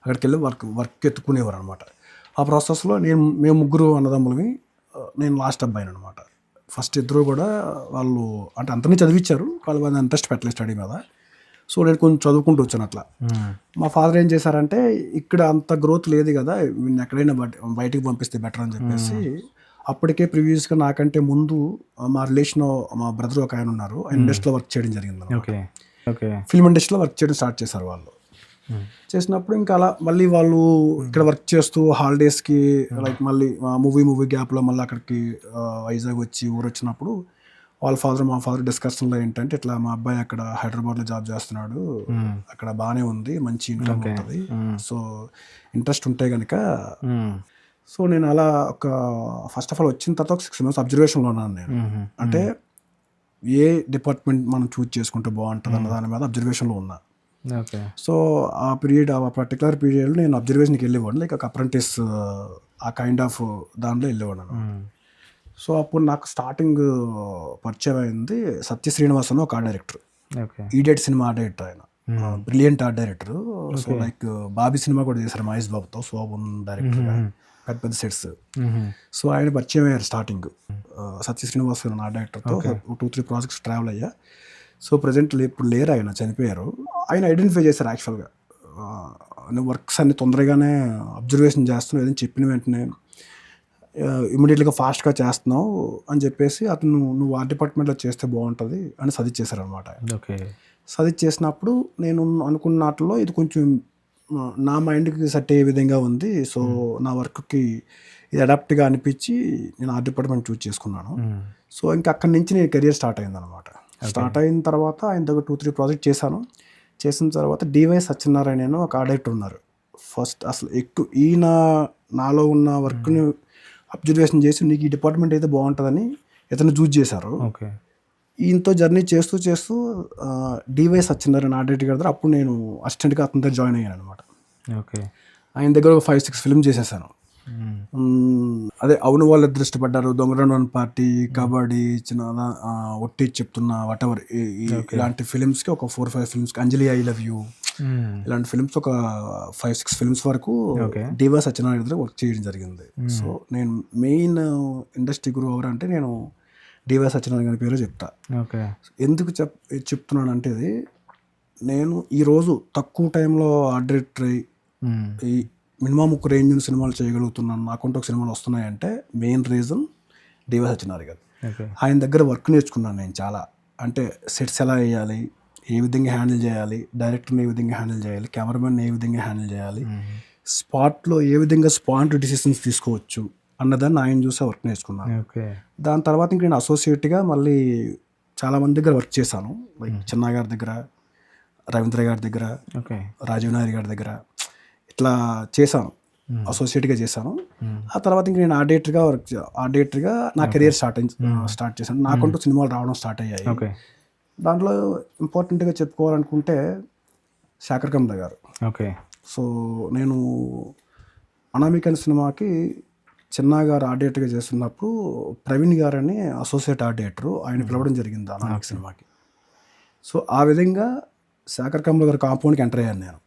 అక్కడికి వెళ్ళి వర్క్ ఎత్తుకునేవారు అనమాట. ఆ ప్రాసెస్లో మేము ముగ్గురు అన్నదమ్ములవి, నేను లాస్ట్ అబ్బాయిని అనమాట. ఫస్ట్ ఇద్దరు కూడా వాళ్ళు అంటే అంతనే చదివించారు, వాళ్ళు ఇంట్రెస్ట్ పెట్టలేదు స్టడీ మీద. సో నేను కొంచెం చదువుకుంటూ వచ్చాను అట్లా. మా ఫాదర్ ఏం చేశారంటే ఇక్కడ అంత గ్రోత్ లేదు కదా, వీళ్ళని ఎక్కడైనా బయటికి పంపిస్తే బెటర్ అని చెప్పేసి అప్పటికే ప్రీవియస్గా నాకంటే ముందు మా రిలేషన్ మా బ్రదర్ ఒక ఆయన ఉన్నారు, ఆయన ఇండస్ట్రీలో వర్క్ చేయడం జరిగింది. ఫిల్మ్ ఇండస్ట్రీలో వర్క్ చేయడం స్టార్ట్ చేశారు వాళ్ళు. చేసినప్పుడు ఇంకా అలా మళ్ళీ వాళ్ళు ఇక్కడ వర్క్ చేస్తూ హాలిడేస్కి లైక్ మళ్ళీ మూవీ గ్యాప్లో మళ్ళీ అక్కడికి వైజాగ్ వచ్చి ఊరు వచ్చినప్పుడు వాళ్ళ ఫాదర్ మా ఫాదర్ డిస్కషన్లో ఏంటంటే ఇట్లా మా అబ్బాయి అక్కడ హైదరాబాద్లో జాబ్ చేస్తున్నాడు, అక్కడ బాగానే ఉంది, మంచి ఇన్కమ్ ఉంటుంది, సో ఇంట్రెస్ట్ ఉంటే కనుక. సో నేను అలా ఒక ఫస్ట్ ఆఫ్ ఆల్ వచ్చిన తర్వాత ఒక 6 months అబ్జర్వేషన్లో ఉన్నాను నేను. అంటే ఏ డిపార్ట్మెంట్ మనం చూజ్ చేసుకుంటే బాగుంటుంది అన్న దాని మీద అబ్జర్వేషన్లో ఉన్నా. సో ఆ పీరియడ్ ఆ పర్టికులర్ పీరియడ్లో నేను అబ్జర్వేషన్కి వెళ్ళేవాడిని, లైక్ ఒక అప్రెంటిస్ ఆ కైండ్ ఆఫ్ దాంట్లో వెళ్ళేవాడు. సో అప్పుడు నాకు స్టార్టింగ్ పరిచయం అయింది సత్య శ్రీనివాస్ అని ఒక art director, Idiot cinema art director. ఆయన brilliant art director. So like Bobby cinema కూడా చేశారు మహేష్ బాబుతో, శోభన్ డైరెక్టర్గా, పెద్ద పెద్ద సెట్స్. సో ఆయన పరిచయం అయ్యారు స్టార్టింగ్ సత్య శ్రీనివాస్ ఆర్ట్ డైరెక్టర్తో. 2-3 ప్రాజెక్ట్స్ ట్రావెల్ అయ్యా. సో ప్రజెంట్ ఇప్పుడు లేరు, ఆయన చనిపోయారు. ఆయన ఐడెంటిఫై చేశారు యాక్చువల్గా వర్క్స్ అన్ని తొందరగానే అబ్జర్వేషన్ చేస్తున్నావు, ఏదైనా చెప్పిన వెంటనే ఇమీడియట్గా ఫాస్ట్గా చేస్తున్నావు అని చెప్పేసి అతను నువ్వు ఆ డిపార్ట్మెంట్లో చేస్తే బాగుంటుంది అని సజెస్ట్ చేశారనమాట. సజెస్ట్ చేసినప్పుడు నేను అనుకున్నట్లో ఇది కొంచెం నా మైండ్కి సెట్ అయ్యే విధంగా ఉంది. సో నా వర్క్కి ఇది అడాప్ట్గా అనిపించి నేను ఆ డిపార్ట్మెంట్ చూస్ చేసుకున్నాను. సో ఇంకా అక్కడి నుంచి నేను కెరియర్ స్టార్ట్ అయిందనమాట. స్టార్ట్ అయిన తర్వాత ఆయన దగ్గర 2-3 ప్రాజెక్ట్ చేశాను. చేసిన తర్వాత డివై సత్యనారాయణ అని ఒక ఆర్ట్ డైరెక్టర్ ఉన్నారు. ఫస్ట్ అసలు ఎక్కువ ఈయన నాలో ఉన్న వర్క్ని అబ్జర్వేషన్ చేసి నీకు ఈ డిపార్ట్మెంట్ అయితే బాగుంటుందని ఇతను చూజ్ చేశారు. ఈయనతో జర్నీ చేస్తూ డివై సత్యనారాయణ ఆర్ట్ డైరెక్టర్ గారి దగ్గర అప్పుడు నేను అసిస్టెంట్గా అతని దగ్గర జాయిన్ అయ్యాను అనమాట. ఆయన దగ్గర ఒక 5-6 ఫిల్మ్ చేసేసాను. అదే అవును వాళ్ళు దృష్టిపడ్డారు, దొంగరాన్ పార్టీ, కబడ్డీ, చిన్న ఒట్టి చెప్తున్నా, వాట్ ఎవర్ ఇలాంటి ఫిలిమ్స్కి ఒక 4-5 ఫిల్మ్స్కి, అంజలి ఐ లవ్ యూ ఇలాంటి ఫిల్మ్స్ ఒక 5-6 ఫిల్మ్స్ వరకు డివై సత్యనారాయణ దగ్గర వర్క్ చేయడం జరిగింది. సో నేను మెయిన్ ఇండస్ట్రీ గురువు ఎవరంటే నేను డివై సత్యనారాయణ గారి పేరు చెప్తా. ఎందుకు చెప్తున్నాను అంటే ఇది నేను ఈరోజు తక్కువ టైంలో ఆర్ట్ డైరెక్టర్ అయ్యి ఈ మినిమం ఒక రేంజ్ సినిమాలు చేయగలుగుతున్నాను, నాకుంటే ఒక సినిమాలు వస్తున్నాయంటే మెయిన్ రీజన్ డివై సత్యనారాయణ గారు. ఆయన దగ్గర వర్క్ నేర్చుకున్నాను నేను చాలా. అంటే సెట్స్ ఎలా వేయాలి, ఏ విధంగా హ్యాండిల్ చేయాలి, డైరెక్టర్ని ఏ విధంగా హ్యాండిల్ చేయాలి, కెమెరామెన్ ఏ విధంగా హ్యాండిల్ చేయాలి, స్పాట్లో ఏ విధంగా స్పాంట్ డిసిషన్స్ తీసుకోవచ్చు అన్నదాన్ని ఆయన చూసే వర్క్ నేర్చుకున్నాను. దాని తర్వాత ఇంక నేను అసోసియేట్గా మళ్ళీ చాలామంది దగ్గర వర్క్ చేశాను. లైక్ చిన్న గారి దగ్గర, రవీంద్ర గారి దగ్గర, రాజీవ్ నాయర్ గారి దగ్గర ఇట్లా చేశాను, అసోసియేట్గా చేశాను. ఆ తర్వాత ఇంక నేను ఆర్ట్ డైరెక్టర్గా నా కెరియర్ స్టార్ట్ చేశాను. నాకంటూ సినిమాలు రావడం స్టార్ట్ అయ్యాయి. దాంట్లో ఇంపార్టెంట్గా చెప్పుకోవాలనుకుంటే శేఖర్ కమ్ల గారు. సో నేను అనామిక అనే సినిమాకి చిన్న గారు ఆర్ట్ డైరెక్టర్గా చేస్తున్నప్పుడు ప్రవీణ్ గారు అని అసోసియేట్ ఆర్ట్ డైరెక్టర్, ఆయన పిలవడం జరిగింది అనామిక సినిమాకి. సో ఆ విధంగా శేఖర్ కమ్ల గారు కాంపౌండ్కి ఎంటర్ అయ్యాను నేను.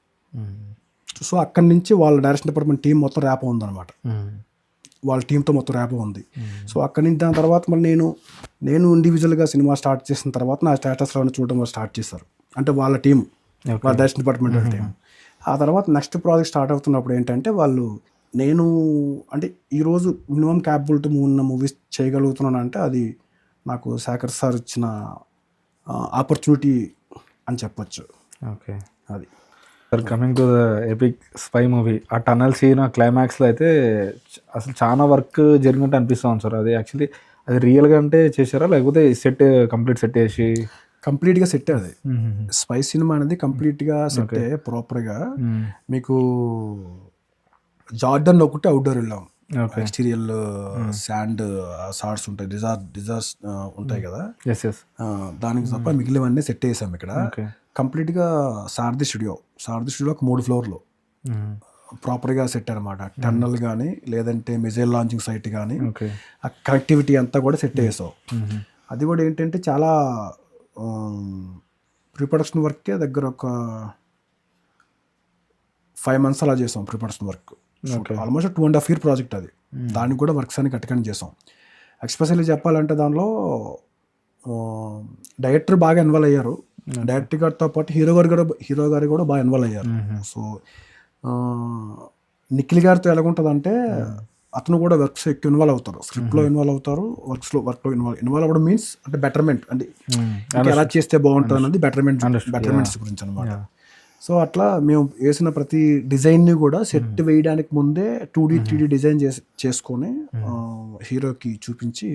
సో అక్కడి నుంచి వాళ్ళ డైరెక్షన్ డిపార్ట్మెంట్ టీం మొత్తం ర్యాప్ ఉందన్నమాట, వాళ్ళ టీంతో మొత్తం ర్యాప్ ఉంది. సో అక్కడి నుంచి దాని తర్వాత మళ్ళీ నేను ఇండివిజువల్గా సినిమా స్టార్ట్ చేసిన తర్వాత నా స్టేటస్లో చూడడం స్టార్ట్ చేశారు, అంటే వాళ్ళ టీం, వాళ్ళ డైరెక్షన్ డిపార్ట్మెంట్ టీం. ఆ తర్వాత నెక్స్ట్ ప్రాజెక్ట్ స్టార్ట్ అవుతున్నప్పుడు ఏంటంటే వాళ్ళు నేను అంటే ఈరోజు మినిమం క్యాపబిలిటీ ఉన్న మూవీస్ చేయగలుగుతున్నాను అంటే అది నాకు శేఖర్ సార్ ఇచ్చిన ఆపర్చునిటీ అని చెప్పొచ్చు. ఓకే. అది sir coming to the epic spy movie, ఆ టనల్ సీన్, ఆ క్లైమాక్స్లో అయితే అసలు చాలా వర్క్ జరిగినట్టు అనిపిస్తూ ఉంది సార్. అది యాక్చువల్లీ అది రియల్గా అంటే చేశారా, లేకపోతే సెట్ కంప్లీట్ సెట్ చేసి? కంప్లీట్గా సెట్. అది స్పై సినిమా అనేది కంప్లీట్గా సెట్ ప్రాపర్గా. మీకు జార్డన్ ఒకటి అవుట్డోర్ వెళ్ళాం, ఎక్స్టీరియల్ శాండ్ సార్ట్స్ ఉంటాయి, డిజార్స్ ఉంటాయి కదా, దానికి తప్ప మిగిలినవన్నీ సెట్ చేసాం ఇక్కడ. కంప్లీట్గా సారథి స్టూడియో ఒక 3 ఫ్లోర్లు ప్రాపర్గా సెట్ అనమాట. టన్నల్ కానీ లేదంటే మిజైల్ లాంచింగ్ సైట్ కానీ ఆ కనెక్టివిటీ అంతా కూడా సెట్ చేసాం. అది కూడా ఏంటంటే చాలా ప్రీ ప్రొడక్షన్ వర్కే దగ్గర ఒక 5 months అలా చేసాం pre production work. Almost 2.5 year project అది. దానికి కూడా వర్క్స్ అన్ని కట్టుకొని చేసాం. ఎక్స్పెషల్లీ చెప్పాలంటే దానిలో డైరెక్టర్ బాగా ఇన్వాల్వ్ అయ్యారు. డైరెక్టర్ గారితో పాటు హీరో గారు కూడా బాగా ఇన్వాల్వ్ అయ్యారు. సో నిఖిల్ గారితో ఎలాగుంటుందంటే అతను కూడా వర్క్స్ ఎక్కువ ఇన్వాల్వ్ అవుతారు, స్క్రిప్ట్లో ఇన్వాల్వ్ అవుతారు, వర్క్లో ఇన్వాల్వ్ అవ్వడం మీన్స్ అంటే బెటర్మెంట్, అంటే ఎలా చేస్తే బాగుంటుంది అన్నది బెటర్మెంట్స్ గురించి అనమాట. సో అట్లా మేము వేసిన ప్రతి డిజైన్ని కూడా సెట్ వేయడానికి ముందే 2D 3D డిజైన్ చేసుకొని హీరోకి చూపించి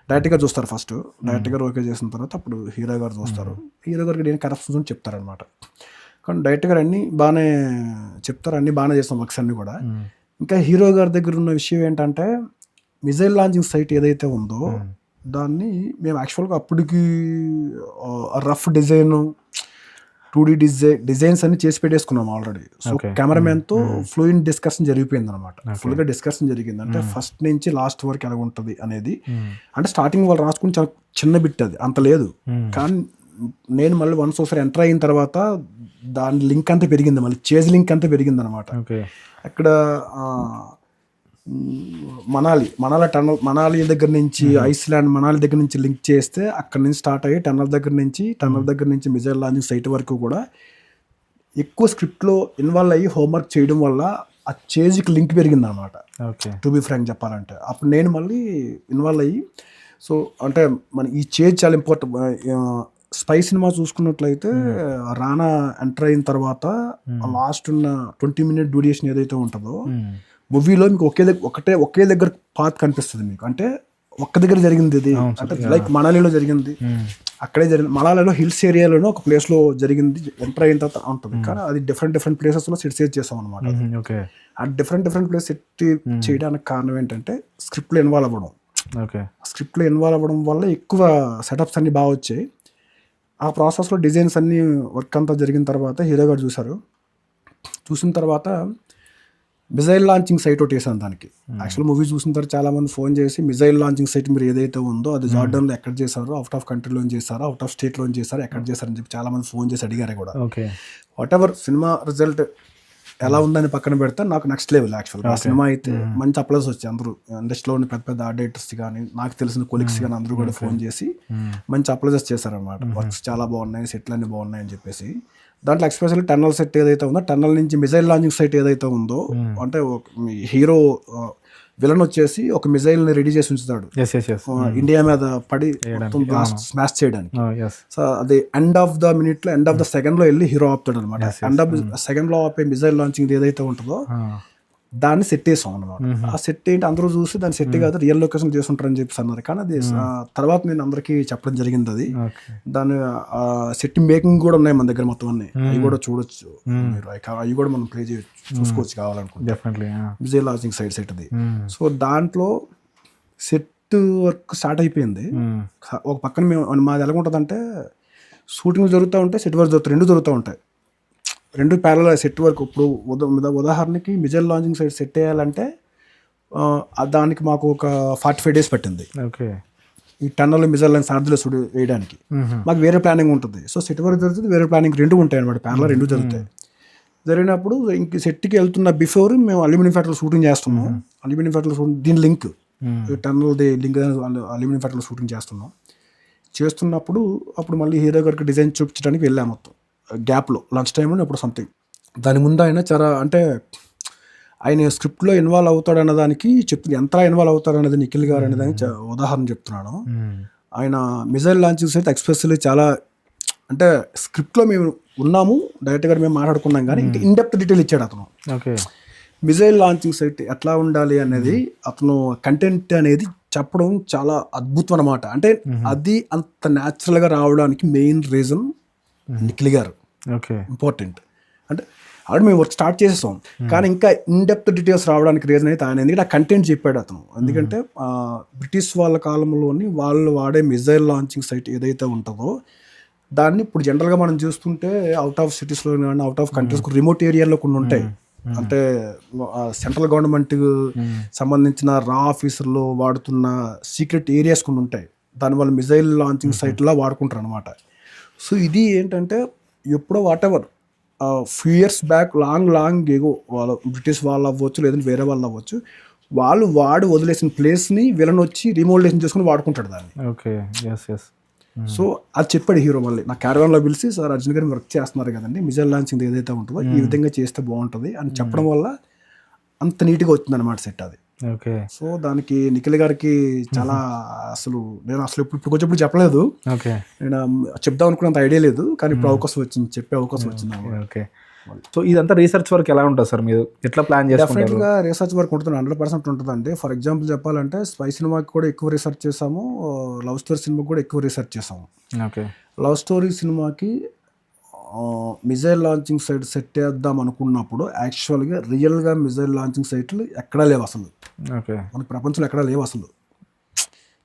డైరెక్ట్గా చూస్తారు. ఫస్ట్ డైరెక్ట్ గారు ఓకే చేసిన తర్వాత అప్పుడు హీరో గారు చూస్తారు. హీరో గారికి నేను కరప్షన్స్ అని చెప్తారనమాట. కానీ డైరెక్ట్ గారు అన్నీ బాగానే చెప్తారు, అన్నీ బాగానే చేస్తాం వర్క్స్ అన్నీ కూడా. ఇంకా హీరో గారి దగ్గర ఉన్న విషయం ఏంటంటే మిజైల్ లాంచింగ్ సైట్ ఏదైతే ఉందో దాన్ని మేము యాక్చువల్గా అప్పటికి రఫ్ డిజైన్ 2D డిజైన్స్ అన్ని చేసి పెట్టేసుకున్నాం ఆల్రెడీ. సో కెమెరామెన్తో ఫ్లూయెంట్ డిస్కషన్ జరిగిపోయింది అనమాట. ఫుల్గా డిస్కషన్ జరిగింది. అంటే ఫస్ట్ నుంచి లాస్ట్ వరకు ఎలా ఉంటుంది అనేది. అంటే స్టార్టింగ్ వాళ్ళు రాసుకుని చాలా చిన్న బిట్, అది అంత లేదు. కానీ నేను మళ్ళీ వన్స్ ఒకసారి ఎంటర్ అయిన తర్వాత దాని లింక్ అంతా పెరిగింది, మళ్ళీ చేజ్ లింక్ అంతా పెరిగింది అనమాట. అక్కడ మనాలి దగ్గర నుంచి ఐస్లాండ్ మనాలి దగ్గర నుంచి లింక్ చేస్తే అక్కడ నుంచి స్టార్ట్ అయ్యి టన్నల్ దగ్గర నుంచి మిజైల్ లాంచింగ్ సైట్ వరకు కూడా ఎక్కువ స్క్రిప్ట్లో ఇన్వాల్వ్ అయ్యి హోంవర్క్ చేయడం వల్ల ఆ చేజ్కి లింక్ పెరిగింది అనమాట. టు బి ఫ్రాంక్ చెప్పాలంటే అప్పుడు నేను మళ్ళీ ఇన్వాల్వ్ అయ్యి, సో అంటే మన ఈ చేజ్ చాలా ఇంపార్టెంట్. స్పై సినిమా చూసుకున్నట్లయితే రానా ఎంటర్ అయిన తర్వాత లాస్ట్ ఉన్న 20 minute డ్యూరేషన్ ఏదైతే ఉంటుందో మూవీలో మీకు ఒకే దగ్గర పాత్ కనిపిస్తుంది మీకు. అంటే ఒక్క దగ్గర జరిగింది ఇది, అంటే లైక్ మనాలిలో జరిగింది, అక్కడే జరిగింది. మనాలిలో హిల్స్ ఏరియాలోనూ ఒక ప్లేస్లో జరిగింది, ఎంటర్ అయిన తర్వాత ఉంటుంది. కానీ అది డిఫరెంట్ ప్లేసెస్లో సెట్ చేసాం అనమాట. ఆ డిఫరెంట్ ప్లేస్ సెట్ చేయడానికి కారణం ఏంటంటే స్క్రిప్ట్లో ఇన్వాల్వ్ అవ్వడం. స్క్రిప్ట్లో ఇన్వాల్వ్ అవ్వడం వల్ల ఎక్కువ సెటప్స్ అన్ని బాగా వచ్చాయి. ఆ ప్రాసెస్లో డిజైన్స్ అన్ని వర్క్ అంతా జరిగిన తర్వాత హీరో గారు చూసిన తర్వాత మిజైల్ లాంచింగ్ సైట్ ఒకటి వేసాను దానికి. యాక్చువల్ మూవీ చూసిన తర్వాత చాలా మంది ఫోన్ చేసి మిజైల్ లాంచింగ్ సైట్ మీరు ఏదైతే ఉందో అది జార్డన్లో ఎక్కడ చేశారో, అవుట్ ఆఫ్ కంట్రీలో చేశారో, అవుట్ ఆఫ్ స్టేట్లో చేశారో, ఎక్కడ చేశారని చెప్పి చాలా మంది ఫోన్ చేసి అడిగారు కూడా. వాట్ ఎవర్ సినిమా రిజల్ట్ ఎలా ఉందని పక్కన పెడితే నాకు నెక్స్ట్ లెవెల్ యాక్చువల్గా. ఆ సినిమా అయితే మంచి అప్లైస్ వచ్చాయి. అందరూ ఇండస్ట్రీలో ఉన్న పెద్ద ఆర్ట్ డైరెక్టర్స్ కానీ నాకు తెలిసిన కొలీగ్స్ కానీ అందరూ కూడా ఫోన్ చేసి మంచి అప్లైజెస్ చేశారనమాట. వర్క్స్ చాలా బాగున్నాయి, సెట్లు అన్నీ బాగున్నాయి అని చెప్పేసి. దాంట్లో ఎక్స్పెషల్లీ టన్నల్ సెట్ ఏదైతే ఉందో, టన్నల్ నుంచి మిజైల్ లాంచింగ్ సైట్ ఏదైతే ఉందో, అంటే హీరో విలన్ వచ్చేసి ఒక మిజైల్ ని రెడీ చేసి ఉంచుతాడు ఇండియా మీద పడి స్మాష్ చేయడానికి. సో అది ఎండ్ ఆఫ్ ద సెకండ్ లో వెళ్ళి హీరో ఆపుతాడు అనమాట. ఎండ్ ఆఫ్ సెకండ్ లో ఆపే మిజైల్ లాంచింగ్ ఏదైతే ఉంటుందో దాన్ని సెట్ చేసాం అనమాట. ఆ సెట్ ఏంటి అందరూ చూసి దాన్ని సెట్ కాదు రియల్ లొకేషన్ చేసుకుంటారని చెప్పేసి అన్నారు. కానీ అది తర్వాత నేను అందరికీ చెప్పడం జరిగింది. అది దాని సెట్ మేకింగ్ కూడా ఉన్నాయి మన దగ్గర మొత్తం అన్ని. అవి కూడా చూడొచ్చు మీరు, అవి కూడా మనం ప్లే చేయొచ్చు, చూసుకోవచ్చు కావాలనుకుంటే. విజయ్ లాంచింగ్ సెట్ అది. సో దాంట్లో సెట్ వర్క్ స్టార్ట్ అయిపోయింది. ఒక పక్కన మేము మాది ఎలాగుంటుందంటే షూటింగ్ జరుగుతూ ఉంటాయి, సెట్ వర్క్ రెండు జరుగుతూ ఉంటాయి. రెండు ప్యారల్ సెట్ వర్క్. ఇప్పుడు ఉదాహరణకి మిజైల్ లాంచింగ్ సైట్ సెట్ చేయాలంటే దానికి మాకు ఒక 45 days పట్టింది. ఈ టన్నల్ మిజైల్ లైన్ సారథిలో వేయడానికి మాకు వేరే ప్లానింగ్ ఉంటుంది. సో సెట్ వర్క్ జరుగుతుంది, వేరే ప్లానింగ్ రెండు ఉంటాయి అనమాట. ప్యారల్ రెండు జరుగుతాయి. జరిగినప్పుడు ఇంక సెట్కి వెళ్తున్న బిఫోర్ మేము అల్యూమినియం ఫ్యాక్టరీలో షూటింగ్ చేస్తున్నాం. అల్యూమినియం ఫ్యాక్టరీలో షూటింగ్ దీని లింక్ టన్నల్ది లింక్ అల్యూమినియం ఫ్యాక్టరీలో షూటింగ్ చేస్తున్నప్పుడు అప్పుడు మళ్ళీ హీరో గారికి డిజైన్ చూపించడానికి వెళ్ళాము. మొత్తం గ్యాప్లో లంచ్ టైంలో అప్పుడు సంథింగ్ దాని ముందు ఆయన చాలా అంటే ఆయన స్క్రిప్ట్లో ఇన్వాల్వ్ అవుతాడు అన్నదానికి చెప్తుంది. ఎంత ఇన్వాల్వ్ అవుతాడు అనేది నిఖిల్ గారు అనేదానికి ఉదాహరణ చెప్తున్నాను. ఆయన మిజైల్ లాంచింగ్స్ అయితే ఎక్స్ప్రెస్లీ చాలా, అంటే స్క్రిప్ట్లో మేము ఉన్నాము, డైరెక్ట్గా మేము మాట్లాడుకున్నాం కానీ ఇంకా ఇన్డెప్త్ డీటెయిల్ ఇచ్చాడు అతను. ఓకే. మిజైల్ లాంచింగ్ సైట్ ఎట్లా ఉండాలి అనేది అతను కంటెంట్ అనేది చెప్పడం చాలా అద్భుతం అనమాట. అంటే అది అంత న్యాచురల్గా రావడానికి మెయిన్ రీజన్ నిఖిల్ గారు. ఓకే. ఇంపార్టెంట్ అంటే ఆల్రెడీ మేము వర్క్ స్టార్ట్ చేసేసాం కానీ ఇంకా ఇన్డెప్త్ డీటెయిల్స్ రావడానికి రీజన్ అయితే ఆయన, ఎందుకంటే ఆ కంటెంట్ చెప్పాడు అతను. ఎందుకంటే బ్రిటిష్ వాళ్ళ కాలంలోని వాళ్ళు వాడే మిజైల్ లాంచింగ్ సైట్ ఏదైతే ఉంటుందో దాన్ని ఇప్పుడు జనరల్గా మనం చూస్తుంటే అవుట్ ఆఫ్ సిటీస్లో కానీ అవుట్ ఆఫ్ కంట్రీస్ రిమోట్ ఏరియాలో కొన్ని ఉంటాయి. అంటే సెంట్రల్ గవర్నమెంట్ సంబంధించిన రా ఆఫీసర్లు వాడుతున్న సీక్రెట్ ఏరియాస్ కొన్ని ఉంటాయి, దానివల్ల మిజైల్ లాంచింగ్ సైట్లా వాడుకుంటారు అనమాట. సో ఇది ఏంటంటే ఎప్పుడో whatever few years back long ఏగో వాళ్ళ బ్రిటిష్ వాళ్ళు అవ్వచ్చు లేదంటే వేరే వాళ్ళు అవ్వచ్చు, వాళ్ళు వాడి వదిలేసిన ప్లేస్ని వీళ్ళని వచ్చి రీమోడలేషన్ చేసుకుని వాడుకుంటాడు దాన్ని. ఓకే. Yes yes. సో అది చెప్పాడు హీరో. మళ్ళీ నా క్యారవాన్లో పిలిచి, సార్ అర్జున్ గారు వర్క్ చేస్తున్నారు కదండి, మిజైల్ లాంచింగ్ ఏదైతే ఉంటుందో ఈ విధంగా చేస్తే బాగుంటుంది అని చెప్పడం వల్ల అంత నీట్గా వచ్చింది అనమాట సెట్ అది. ఓకే. సో దానికి నిఖిల్ గారికి చాలా నేను అసలు ఇప్పుడు కొంచెం చెప్పలేదు, ఓకే. నేను చెప్దాం అనుకున్నంత ఐడియా లేదు కానీ ఇప్పుడు అవకాశం వచ్చింది, చెప్పే అవకాశం వచ్చింది. ఓకే. సో ఇదంతా రీసెర్చ్ వర్క్ ఎలా ఉంటుంది సార్, మీరు ఎట్లా ప్లాన్ చేసుకుంటారు? డెఫినెట్గా రీసెర్చ్ వర్క్ ఉంటుంది, 100% ఉంటుందండి. ఫర్ ఎగ్జాంపుల్ చెప్పాలంటే స్పై సినిమాకి కూడా ఎక్కువ రీసెర్చ్ చేసాము, లవ్ స్టోరీ సినిమాకి కూడా ఎక్కువ రీసెర్చ్ చేసాము. ఓకే. లవ్ స్టోరీ సినిమాకి మిజైల్ లాంచింగ్ సైట్ సెట్ చేద్దాం అనుకున్నప్పుడు యాక్చువల్గా రియల్గా మిజైల్ లాంచింగ్ సైట్లు ఎక్కడా లేవు అసలు. ఓకే. మనకి ప్రపంచంలో ఎక్కడా లేవు అసలు.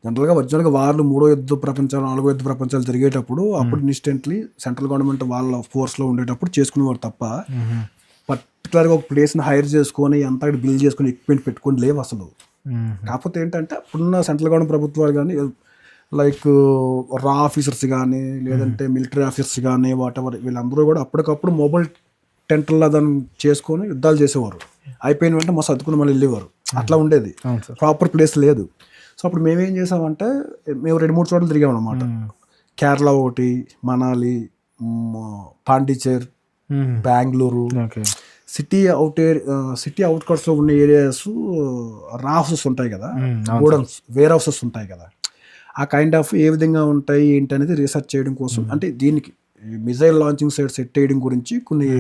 జనరల్గా ఒరిజినల్గా వాళ్ళు 3వ యుద్ధ ప్రపంచాలు 4వ యుద్ధ ప్రపంచాలు జరిగేటప్పుడు అప్పుడు ఇన్స్టెంట్లీ సెంట్రల్ గవర్నమెంట్ వాళ్ళ ఫోర్స్లో ఉండేటప్పుడు చేసుకునేవారు తప్ప పర్టికులర్గా ఒక ప్లేస్ని హైర్ చేసుకొని అంతా బిల్డ్ చేసుకొని ఎక్విప్మెంట్ పెట్టుకొని లేవు అసలు. కాకపోతే ఏంటంటే అప్పుడున్న సెంట్రల్ గవర్నమెంట్ ప్రభుత్వాలు కానీ లైక్ రా ఆఫీసర్స్ కానీ లేదంటే మిలిటరీ ఆఫీసర్స్ కానీ వాటెవర్ వీళ్ళందరూ కూడా అప్పటికప్పుడు మొబైల్ టెంట్లలో దాన్ని చేసుకొని యుద్ధాలు చేసేవారు. అయిపోయిన వెంటనే మా సర్దుకుని మళ్ళీ వెళ్ళేవారు. అట్లా ఉండేది, ప్రాపర్ ప్లేస్ లేదు. సో అప్పుడు మేమేం చేసామంటే మేము 2-3 చోట్ల తిరిగాం అనమాట. కేరళ ఒకటి, మనాలి, పాండిచేర్, బెంగళూరు, సిటీ అవుట్కట్స్లో ఉన్న ఏరియాస్ రా హౌసెస్ ఉంటాయి కదా, గోడౌన్స్, వేర్ హౌసెస్ ఉంటాయి కదా, ఆ కైండ్ ఆఫ్ ఏ విధంగా ఉంటాయి ఏంటి అనేది రీసెర్చ్ చేయడం కోసం, అంటే దీనికి మిజైల్ లాంచింగ్ సైట్ సెట్ చేయడం గురించి కొన్ని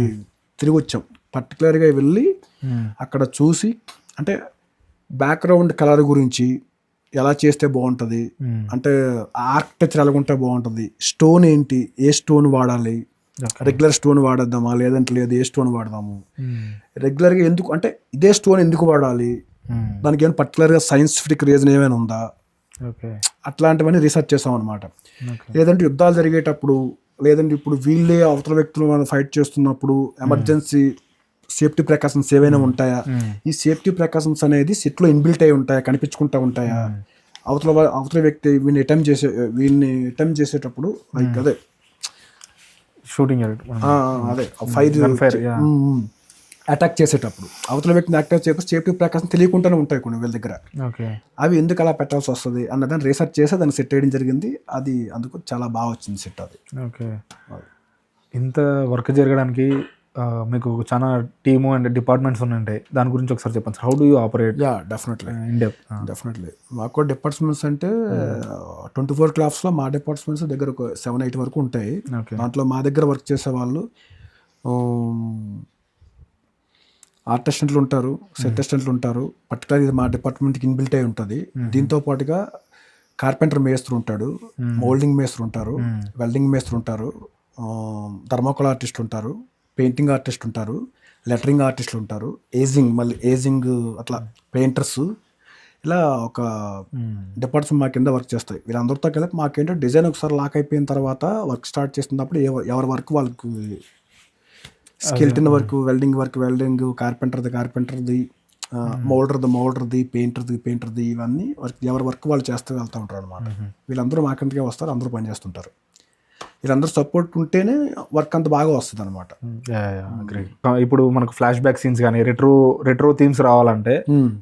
తిరిగి వచ్చాం. పర్టికులర్గా వెళ్ళి అక్కడ చూసి అంటే బ్యాక్గ్రౌండ్ కలర్ గురించి ఎలా చేస్తే బాగుంటుంది, అంటే ఆర్కిటెక్చర్ ఎలా ఉంటే బాగుంటుంది, స్టోన్ ఏంటి, ఏ స్టోన్ వాడాలి, రెగ్యులర్ స్టోన్ వాడద్దామా లేదంటే లేదు ఏ స్టోన్ వాడదాము, రెగ్యులర్గా ఎందుకు అంటే ఇదే స్టోన్ ఎందుకు వాడాలి, దానికి ఏమైనా పర్టికులర్గా సైంటిఫిక్ రీజన్ ఏమైనా ఉందా, అట్లాంటివన్నీ రీసెర్చ్ చేసాం అనమాట. లేదంటే యుద్ధాలు జరిగేటప్పుడు లేదంటే ఇప్పుడు వీళ్ళే అవతల వ్యక్తులు మనం ఫైట్ చేస్తున్నప్పుడు ఎమర్జెన్సీ సేఫ్టీ ప్రికాషన్స్ ఏవైనా ఉంటాయా, ఈ సేఫ్టీ ప్రికాషన్స్ అనేది సెట్లో ఇన్బిల్ట్ అయి ఉంటాయా, కనిపించుకుంటా ఉంటాయా, అవతల వ్యక్తి వీడిని అటెంప్ట్ చేసేటప్పుడు లైక్ అదే షూటింగ్ అదే ఫైర్ అటాక్ చేసేటప్పుడు అవతల వ్యక్తిని అటాక్ చేయకపోతే సేఫ్టీ ప్రికాషన్ తెలియకుండానే ఉంటాయి కొన్ని వీళ్ళ దగ్గర. అవి ఎందుకు అలా పెట్టాల్సి వస్తుంది అన్నదాన్ని రీసెర్చ్ చేసి దాన్ని సెట్ చేయడం జరిగింది. అది అందుకు చాలా బాగా వచ్చింది సెట్ అది. ఓకే. ఇంత వర్క్ జరగడానికి మీకు చాలా టీము అండ్ డిపార్ట్మెంట్స్ ఉన్నాయంటే దాని గురించి ఒకసారి చెప్పండి. How do you operate? Definitely మాకు డిపార్ట్మెంట్స్ అంటే 24 క్లాస్లో మా డిపార్ట్మెంట్స్ దగ్గర ఒక 7-8 వరకు ఉంటాయి. దాంట్లో మా దగ్గర వర్క్ చేసే వాళ్ళు ఆర్ట్ అసిస్టెంట్లు ఉంటారు, సెట్ అసిస్టెంట్లు ఉంటారు. పర్టికులర్ ఇది మా డిపార్ట్మెంట్కి ఇన్బిల్ట్ అయి ఉంటుంది. దీంతో పాటుగా కార్పెంటర్ మేస్త్రి ఉంటాడు, మోల్డింగ్ మేస్త్రి ఉంటారు, వెల్డింగ్ మేస్త్రి ఉంటారు, థర్మోకోల్ ఆర్టిస్ట్ ఉంటారు, పెయింటింగ్ ఆర్టిస్ట్ ఉంటారు, లెటరింగ్ ఆర్టిస్టులు ఉంటారు, ఏజింగ్ అట్లా పెయింటర్స్, ఇలా ఒక డిపార్ట్మెంట్ మా కింద వర్క్ చేస్తాయి. వీళ్ళందరితో కలిపి మాకేంటో డిజైన్ ఒకసారి లాక్ అయిపోయిన తర్వాత వర్క్ స్టార్ట్ చేస్తున్నప్పుడు ఎవరి వర్క్ వాళ్ళకి స్కెల్టన్ వర్క్, వెల్డింగ్, కార్పెంటర్ది, మోల్డర్ది, పెయింటర్ది ఇవన్నీ ఎవరి వర్క్ వాళ్ళు చేస్తూ వెళ్తూ ఉంటారు అనమాట. వీళ్ళందరూ మా కిందకే వస్తారు, అందరూ పనిచేస్తుంటారు. వీళ్ళందరూ సపోర్ట్ ఉంటేనే వర్క్ అంత బాగా వస్తుంది అనమాట. ఇప్పుడు మనకు ఫ్లాష్ బ్యాక్ సీన్స్ కానీ రెట్రో థీమ్స్ రావాలంటే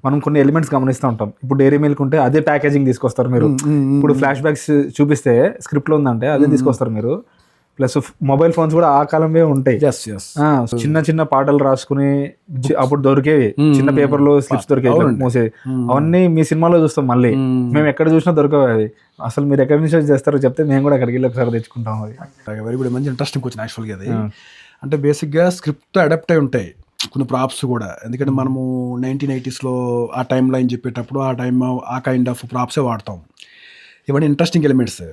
మనం కొన్ని ఎలిమెంట్స్ గమనిస్తూ ఉంటాం. ఇప్పుడు డైరీ మిల్క్ ఉంటే అదే ప్యాకేజింగ్ తీసుకొస్తారు మీరు. ఇప్పుడు ఫ్లాష్ బ్యాక్స్ చూపిస్తే స్క్రిప్ట్ లో ఉందంటే అదే తీసుకొస్తారు మీరు. ప్లస్ మొబైల్ ఫోన్స్ కూడా ఆ కాలంలో ఉంటాయి. ఎస్ ఎస్ చిన్న చిన్న పాటలు రాసుకుని అప్పుడు దొరికేవి, చిన్న పేపర్లో స్లిప్స్ దొరికేవి మోసేవి. అవన్నీ మీ సినిమాలో చూస్తాం. మళ్ళీ మేము ఎక్కడ చూసినా దొరకవు అవి. అసలు మీరు ఎక్కడి నుంచి చేస్తారో చెప్తే మేము కూడా అక్కడికి వెళ్ళి ఒకసారి తెచ్చుకుంటాం. అది వెరీ గుడ్, మంచి ఇంట్రెస్టింగ్ క్వశ్చన్ యాక్చువల్గా. అది అంటే బేసిక్గా స్క్రిప్ట్ అడాప్ట్ అయి ఉంటాయి కొన్ని ప్రాప్స్ కూడా. ఎందుకంటే మనము 1980s ఆ టైం లైన్ చెప్పేటప్పుడు ఆ కైండ్ ఆఫ్ ప్రాప్సే వాడతాం. ఇవన్నీ ఇంట్రెస్టింగ్ ఎలిమెంట్స్.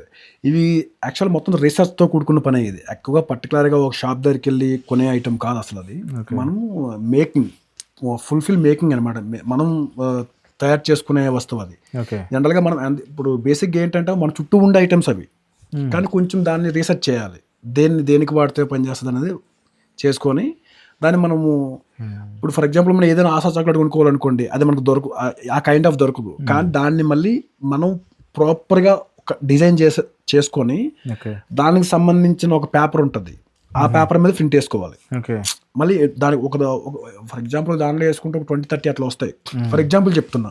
ఇవి యాక్చువల్ మొత్తం రీసెర్చ్తో కూడుకున్న పని. ఇది ఎక్కువగా పర్టికులర్గా ఒక షాప్ దగ్గరికి వెళ్ళి కొనే ఐటమ్ కాదు అసలు. అది మనము ఫుల్ఫిల్ మేకింగ్ అనమాట. మనం తయారు చేసుకునే వస్తువు అది. జనరల్గా మనం ఇప్పుడు బేసిక్గా ఏంటంటే మన చుట్టూ ఉండే ఐటమ్స్ అవి, కానీ కొంచెం దాన్ని రీసెర్చ్ చేయాలి. దేనికి వాడితే పనిచేస్తుంది అనేది చేసుకొని దాన్ని మనము ఇప్పుడు ఫర్ ఎగ్జాంపుల్ మనం ఏదైనా ఆశా చాక్లెట్ కొనుక్కోవాలనుకోండి, అది మనకు ఆ కైండ్ ఆఫ్ దొరకదు. కానీ దాన్ని మళ్ళీ మనం ప్రాపర్గా ఒక డిజైన్ చేసుకొని దానికి సంబంధించిన ఒక పేపర్ ఉంటుంది, ఆ పేపర్ మీద ప్రింట్ వేసుకోవాలి. మళ్ళీ దానికి ఒక ఫర్ ఎగ్జాంపుల్ దానిలో వేసుకుంటే ఒక 20-30 అట్లా వస్తాయి. ఫర్ ఎగ్జాంపుల్ చెప్తున్నా.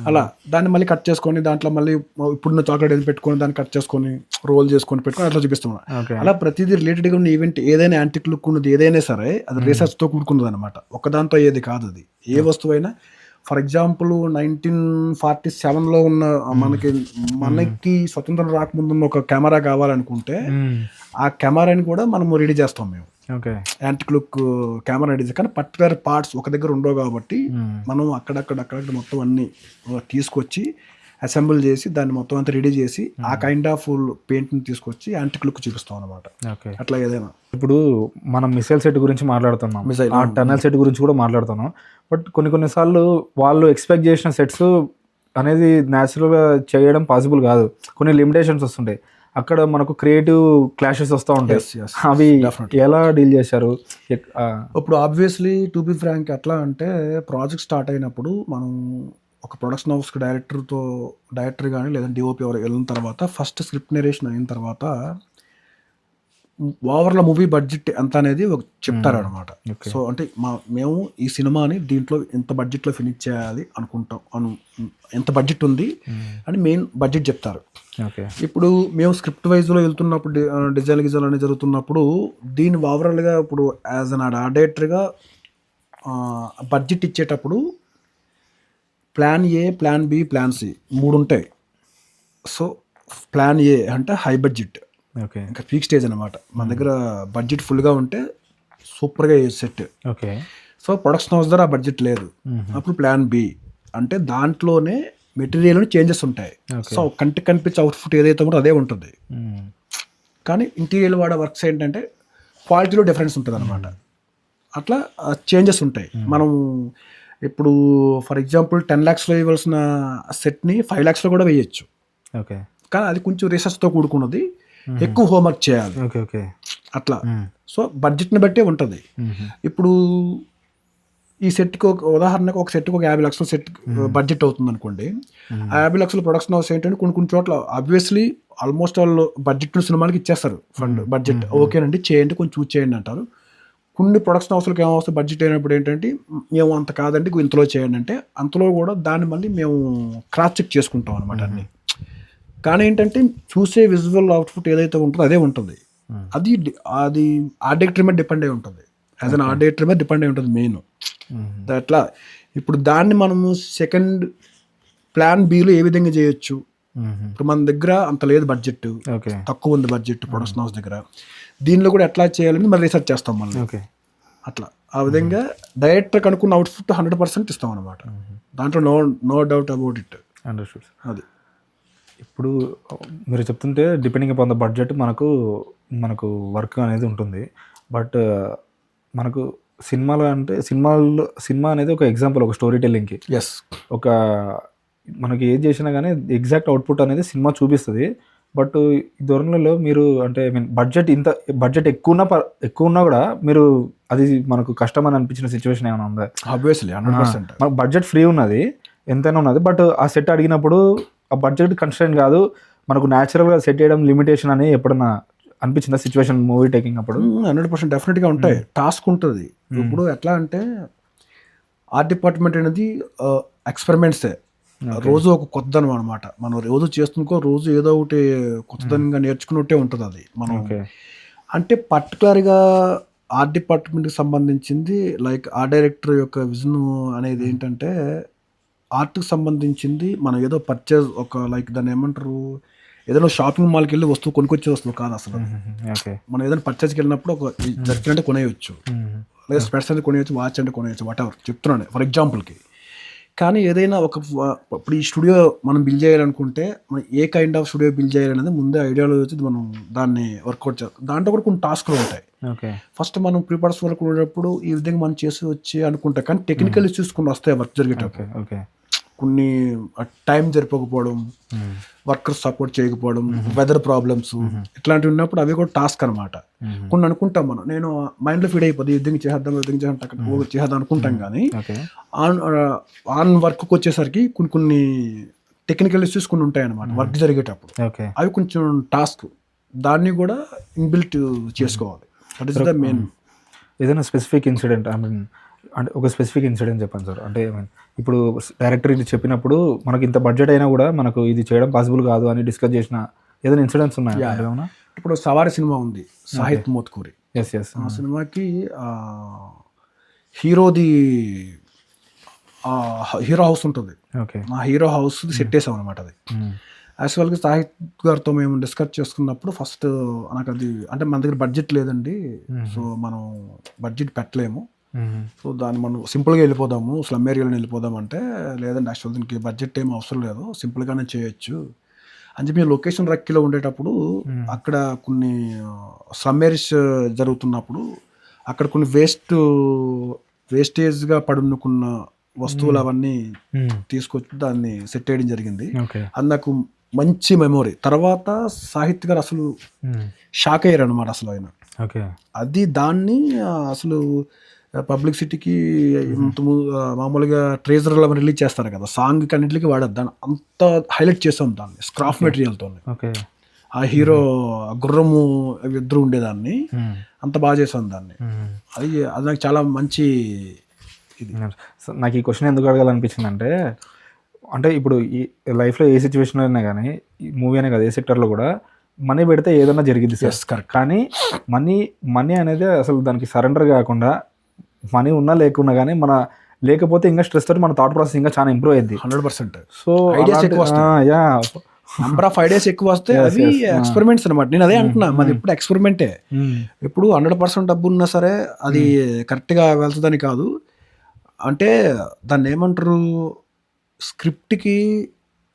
అలా దాన్ని మళ్ళీ కట్ చేసుకొని దాంట్లో మళ్ళీ ఇప్పుడున్న చాక్లెట్ ఏది పెట్టుకొని దాన్ని కట్ చేసుకొని రోల్ చేసుకొని పెట్టుకొని అట్లా చూపిస్తున్నా. అలా ప్రతిదీ రిలేటెడ్గా ఉన్న ఈవెంట్ ఏదైనా యాంటిక్ లుక్ ఉన్నది ఏదైనా సరే అది రీసెర్చ్తో కూడుకున్నది అనమాట. ఒకదాంతో ఏది కాదు అది. ఏ వస్తువు అయినా ఫర్ ఎగ్జాంపుల్ 1947లో ఉన్న మనకి స్వతంత్రం రాకముందు ఉన్న ఒక కెమెరా కావాలనుకుంటే ఆ కెమెరాని కూడా మనం రెడీ చేస్తాం మేము. యాంటిక్ లుక్ కెమెరా రెడీ చేస్తాం. కానీ పర్టికులర్ పార్ట్స్ ఒక దగ్గర ఉండవు కాబట్టి మనం అక్కడక్కడ మొత్తం అన్ని తీసుకొచ్చి అసెంబుల్ చేసి దాన్ని మొత్తం అంతా రెడీ చేసి ఆ కైండ్ ఆఫ్ పెయింట్ని తీసుకొచ్చి యాంటిక్ లుక్ చూపిస్తాం అనమాట. అట్లా ఏదైనా ఇప్పుడు మనం మిసైల్ సెట్ గురించి మాట్లాడుతున్నాం, ఆ టన్నల్ సెట్ గురించి కూడా మాట్లాడుతున్నాం. బట్ కొన్నిసార్లు వాళ్ళు ఎక్స్పెక్ట్ చేసిన సెట్స్ అనేది న్యాచురల్గా చేయడం పాసిబుల్ కాదు. కొన్ని లిమిటేషన్స్ వస్తుంటాయి. అక్కడ మనకు క్రియేటివ్ క్లాషెస్ వస్తూ ఉంటాయి. అవి ఎలా డీల్ చేశారు? ఇప్పుడు ఆబ్వియస్లీ టు బి ఫ్రాంక్ ఎట్లా అంటే ప్రాజెక్ట్ స్టార్ట్ అయినప్పుడు మనం ఒక ప్రొడక్షన్ హౌస్కి డైరెక్టర్ కానీ లేదా డిఓపి ఎవరు వెళ్ళిన తర్వాత ఫస్ట్ స్క్రిప్ట్ నరేషన్ అయిన తర్వాత ఓవర్లో మూవీ బడ్జెట్ ఎంత అనేది చెప్తారు అనమాట. సో అంటే మేము ఈ సినిమాని దీంట్లో ఎంత బడ్జెట్లో ఫినిష్ చేయాలి అనుకుంటాం, ఎంత బడ్జెట్ ఉంది అని మెయిన్ బడ్జెట్ చెప్తారు. ఇప్పుడు మేము స్క్రిప్ట్ వైజ్లో వెళ్తున్నప్పుడు డిజైన్ అనేది జరుగుతున్నప్పుడు దీన్ని ఓవరాల్గా ఇప్పుడు యాజ్ అన్ డైరెక్టర్గా బడ్జెట్ ఇచ్చేటప్పుడు plan A, plan B, plan C 3 ఉంటాయి. సో ప్లాన్ ఏ అంటే హై బడ్జెట్, ఇంకా పీక్ స్టేజ్ అనమాట. మన దగ్గర బడ్జెట్ ఫుల్గా ఉంటే సూపర్గా సెట్. సో ప్రొడక్షన్ హౌస్ ద్వారా ఆ బడ్జెట్ లేదు. అప్పుడు ప్లాన్ బి అంటే దాంట్లోనే మెటీరియల్ చేంజెస్ ఉంటాయి. సో కంటికి కనిపించే అవుట్పుట్ ఏదైతే ఉంటుందో అదే ఉంటుంది. కానీ ఇంటీరియర్ వాడే వర్క్స్ ఏంటంటే క్వాలిటీలో డిఫరెన్స్ ఉంటుంది అనమాట. అట్లా చేంజెస్ ఉంటాయి. మనం ఇప్పుడు ఫర్ ఎగ్జాంపుల్ 10 lakhsలో ఇవ్వాల్సిన సెట్ని 5 lakhsలో కూడా వేయచ్చు. కానీ అది కొంచెం రీసెర్చ్తో కూడుకున్నది, ఎక్కువ హోంవర్క్ చేయాలి అట్లా. సో బడ్జెట్ని బట్టే ఉంటుంది. ఇప్పుడు ఈ సెట్కి ఉదాహరణకు ఒక సెట్కి ఒక 50 lakhs సెట్ బడ్జెట్ అవుతుంది అనుకోండి. ఆ 50 lakhs ప్రొడక్షన్ హౌస్ ఏంటంటే కొన్ని చోట్ల ఆబ్వియస్లీ ఆల్మోస్ట్ వాళ్ళు బడ్జెట్ సినిమాలకి ఇచ్చేస్తారు ఫండ్ బడ్జెట్. ఓకేనండి చేయండి, కొంచెం చూస్ చేయండి అంటారు. కొన్ని ప్రొడక్షన్ హౌస్లకు ఏమవుతుంది బడ్జెట్ అయినప్పుడు ఏంటంటే మేము అంత కాదండి ఇంతలో చేయండి అంటే అంతలో కూడా దాన్ని మళ్ళీ మేము క్రాస్ చెక్ చేసుకుంటాం అనమాట అన్ని. కానీ ఏంటంటే చూసే విజువల్ అవుట్పుట్ ఏదైతే ఉంటుందో అదే ఉంటుంది. అది ఆర్ట్ డైరెక్టర్ మీద డిపెండ్ అయి ఉంటుంది. యాజ్ అన్ ఆర్ట్ డైరెక్టర్ మీద డిపెండ్ అయి ఉంటుంది మెయిన్. అట్లా ఇప్పుడు దాన్ని మనము సెకండ్ ప్లాన్ బిలో ఏ విధంగా చేయొచ్చు. ఇప్పుడు మన దగ్గర అంత లేదు బడ్జెట్, తక్కువ ఉంది బడ్జెట్ ప్రొడక్షన్ హౌస్ దగ్గర. దీనిలో కూడా ఎట్లా చేయాలని మనం రీసెర్చ్ చేస్తాం మళ్ళీ. అట్లా ఆ విధంగా డైరెక్టర్ కనుక్కున్న అవుట్పుట్ 100% ఇస్తాం అనమాట. దాంట్లో నో డౌట్ అబౌట్ ఇట్. అది ఇప్పుడు మీరు చెప్తుంటే డిపెండింగ్ అపాన్ ద బడ్జెట్ మనకు వర్క్ అనేది ఉంటుంది. బట్ మనకు సినిమా అనేది ఒక ఎగ్జాంపుల్, ఒక స్టోరీ టెల్లింగ్కి. ఒక మనకి ఏది చేసినా కానీ ఎగ్జాక్ట్ అవుట్పుట్ అనేది సినిమా చూపిస్తుంది. బట్ ఈ ధోరణిలో మీరు అంటే బడ్జెట్ ఎక్కువ ఉన్నా కూడా మీరు అది మనకు కష్టం అని అనిపించిన సిచ్యువేషన్ ఏమైనా ఉందా? ఆబ్వియస్లీ 100%. మనకు బడ్జెట్ ఫ్రీ ఉన్నది, ఎంతైనా ఉన్నది. బట్ ఆ సెట్ అడిగినప్పుడు ఆ బడ్జెట్ కన్స్ట్రెయింట్ కాదు, మనకు న్యాచురల్గా సెట్ చేయడం లిమిటేషన్ అని ఎప్పుడన్నా అనిపించిందా సిచ్యువేషన్ మూవీ టేకింగ్ అప్పుడు? 100% డెఫినెట్గా ఉంటాయి. టాస్క్ ఉంటుంది. ఇప్పుడు ఎట్లా అంటే ఆర్ట్ డిపార్ట్మెంట్ అనేది ఎక్స్పెరిమెంట్సే. రోజు ఒక కొత్తదనం అనమాట. మనం రోజు చేస్తున్నకో రోజు ఏదో ఒకటి కొత్తదనంగా నేర్చుకున్నట్టే ఉంటుంది అది. మనం అంటే పర్టికులర్గా ఆర్ట్ డిపార్ట్మెంట్కి సంబంధించింది లైక్ ఆర్ట్ డైరెక్టర్ యొక్క విజన్ అనేది ఏంటంటే ఆర్ట్కి సంబంధించింది మనం ఏదో పర్చేజ్ ఒక లైక్ దాన్ని ఏమంటారు ఏదైనా షాపింగ్ మాల్కి వెళ్ళి వస్తువు కొనుక్కొచ్చే వస్తువు కాదు అసలు. ఓకే. మనం ఏదైనా పర్చేజ్కి వెళ్ళినప్పుడు ఒక జర్కిన్ అంటే కొనేయచ్చు, లేదా స్పెట్స్ అంటే కొనేయచ్చు, వాచ్ అంటే కొనేయచ్చు, వాట్ ఎవర్ చెప్తున్నాను ఫర్ ఎగ్జాంపుల్కి. కానీ ఏదైనా ఇప్పుడు ఈ స్టూడియో మనం బిల్డ్ చేయాలనుకుంటే మనం ఏ కైండ్ ఆఫ్ స్టూడియో బిల్డ్ చేయాలనేది ముందే ఐడియాలో వచ్చి మనం దాన్ని వర్కౌట్ చేస్తాం. దాంట్లో కూడా కొన్ని టాస్క్లు ఉంటాయి. ఓకే. ఫస్ట్ మనం ప్రిపేర్స్ వర్క్ ఉండేటప్పుడు ఈ విధంగా మనం చేసి వచ్చి అనుకుంటాం, కానీ టెక్నికల్ ఇష్యూస్ కొన్ని వస్తాయి వర్క్ జరిగేటప్పుడు. ఓకే. కొన్ని టైం సరిపోకపోవడం, వర్కర్స్ సపోర్ట్ చేయకపోవడం, వెదర్ ప్రాబ్లమ్స్ ఇట్లాంటివి ఉన్నప్పుడు అవి కూడా టాస్క్ అనమాట. కొన్ని అనుకుంటాం మనం, నేను మైండ్లో ఫీడ్ అయిపోతుంది ఈ విధంగా చేద్దాం అనుకుంటాం, కానీ ఆన్ వర్క్కి వచ్చేసరికి కొన్ని టెక్నికల్ ఇష్యూస్ కొన్ని ఉంటాయి అనమాట వర్క్ జరిగేటప్పుడు. అవి కొంచెం టాస్క్, దాన్ని కూడా ఇన్బిల్ట్ చేసుకోవాలి. That is the main. ఏదైనా స్పెసిఫిక్ ఇన్సిడెంట్ అంటే ఒక స్పెసిఫిక్ ఇన్సిడెంట్ చెప్పండి సార్. అంటే ఇప్పుడు డైరెక్టర్ ఇది చెప్పినప్పుడు మనకి ఇంత బడ్జెట్ అయినా కూడా మనకు ఇది చేయడం పాసిబుల్ కాదు అని డిస్కస్ చేసిన ఏదైనా ఇన్సిడెంట్స్ ఉన్నాయా? ఇప్పుడు సవారి సినిమా ఉంది, సాహిత్ మోత్కూరి. ఆ సినిమాకి హీరోది హీరో హౌస్ ఉంటుంది. ఆ హీరో హౌస్ సెట్ చేసాం అనమాట. అది యాక్చువల్గా సాహిత్ గారితో మేము డిస్కస్ చేసుకున్నప్పుడు ఫస్ట్ నాకు అది అంటే మన దగ్గర బడ్జెట్ లేదండి, సో మనం బడ్జెట్ పెట్టలేము, సో దాన్ని మనం సింపుల్గా వెళ్ళిపోదాము, స్లమ్ ఏరియాలో వెళ్ళిపోదాం అంటే, లేదండి యాక్చువల్ దీనికి బడ్జెట్ ఏం అవసరం లేదు, సింపుల్గానే చేయొచ్చు అని చెప్పి. లొకేషన్ రక్కీలో ఉండేటప్పుడు అక్కడ కొన్ని స్లమ్ ఏరియాస్ జరుగుతున్నప్పుడు అక్కడ కొన్ని వేస్టేజ్గా పడుకున్న వస్తువులు అవన్నీ తీసుకొచ్చి దాన్ని సెట్ చేయడం జరిగింది. అది నాకు మంచి మెమొరీ. తర్వాత సాహిత్ గారు అసలు షాక్ అయ్యారు అనమాట అసలు ఆయన. అది దాన్ని అసలు పబ్లిసిటీకి మామూలుగా ట్రేజర్లో రిలీజ్ చేస్తారు కదా, సాంగ్ అన్నింటికి వాడద్దు, దాన్ని అంత హైలైట్ చేసాం దాన్ని స్క్రాఫ్ మెటీరియల్తో. ఆ హీరో గుర్రము ఇద్దరు ఉండేదాన్ని అంత బాగా చేసాం దాన్ని. అది నాకు చాలా మంచి ఇది. నాకు ఈ క్వశ్చన్ ఎందుకు అడగాలనిపించింది అంటే ఇప్పుడు ఈ లైఫ్లో ఏ సిచ్యువేషన్ అయినా కానీ, ఈ మూవీ అనే కదా ఏ సెక్టర్లో కూడా మనీ పెడితే ఏదైనా జరిగింది సార్. కరెక్ట్. కానీ మనీ అనేది అసలు దానికి సరెండర్ కాకుండా, మనీ ఉన్నా లేకున్నా కానీ లేకపోతే ఇంకా స్ట్రెస్ తోటి మన థాట్ ప్రాసెస్ ఇంకా చాలా ఇంప్రూవ్ అయ్యింది. 100%. సో నెంబర్ ఆఫ్ ఐడియాస్ ఎక్కువ వస్తే అవి ఎక్స్పెరిమెంట్స్ అనమాట. నేను అదే అంటున్నా, మాది ఎప్పుడు ఎక్స్పెరిమెంటే. ఇప్పుడు 100% డబ్బు ఉన్నా సరే అది కరెక్ట్గా వెళ్తుందని కాదు. అంటే దాన్ని ఏమంటారు, స్క్రిప్ట్కి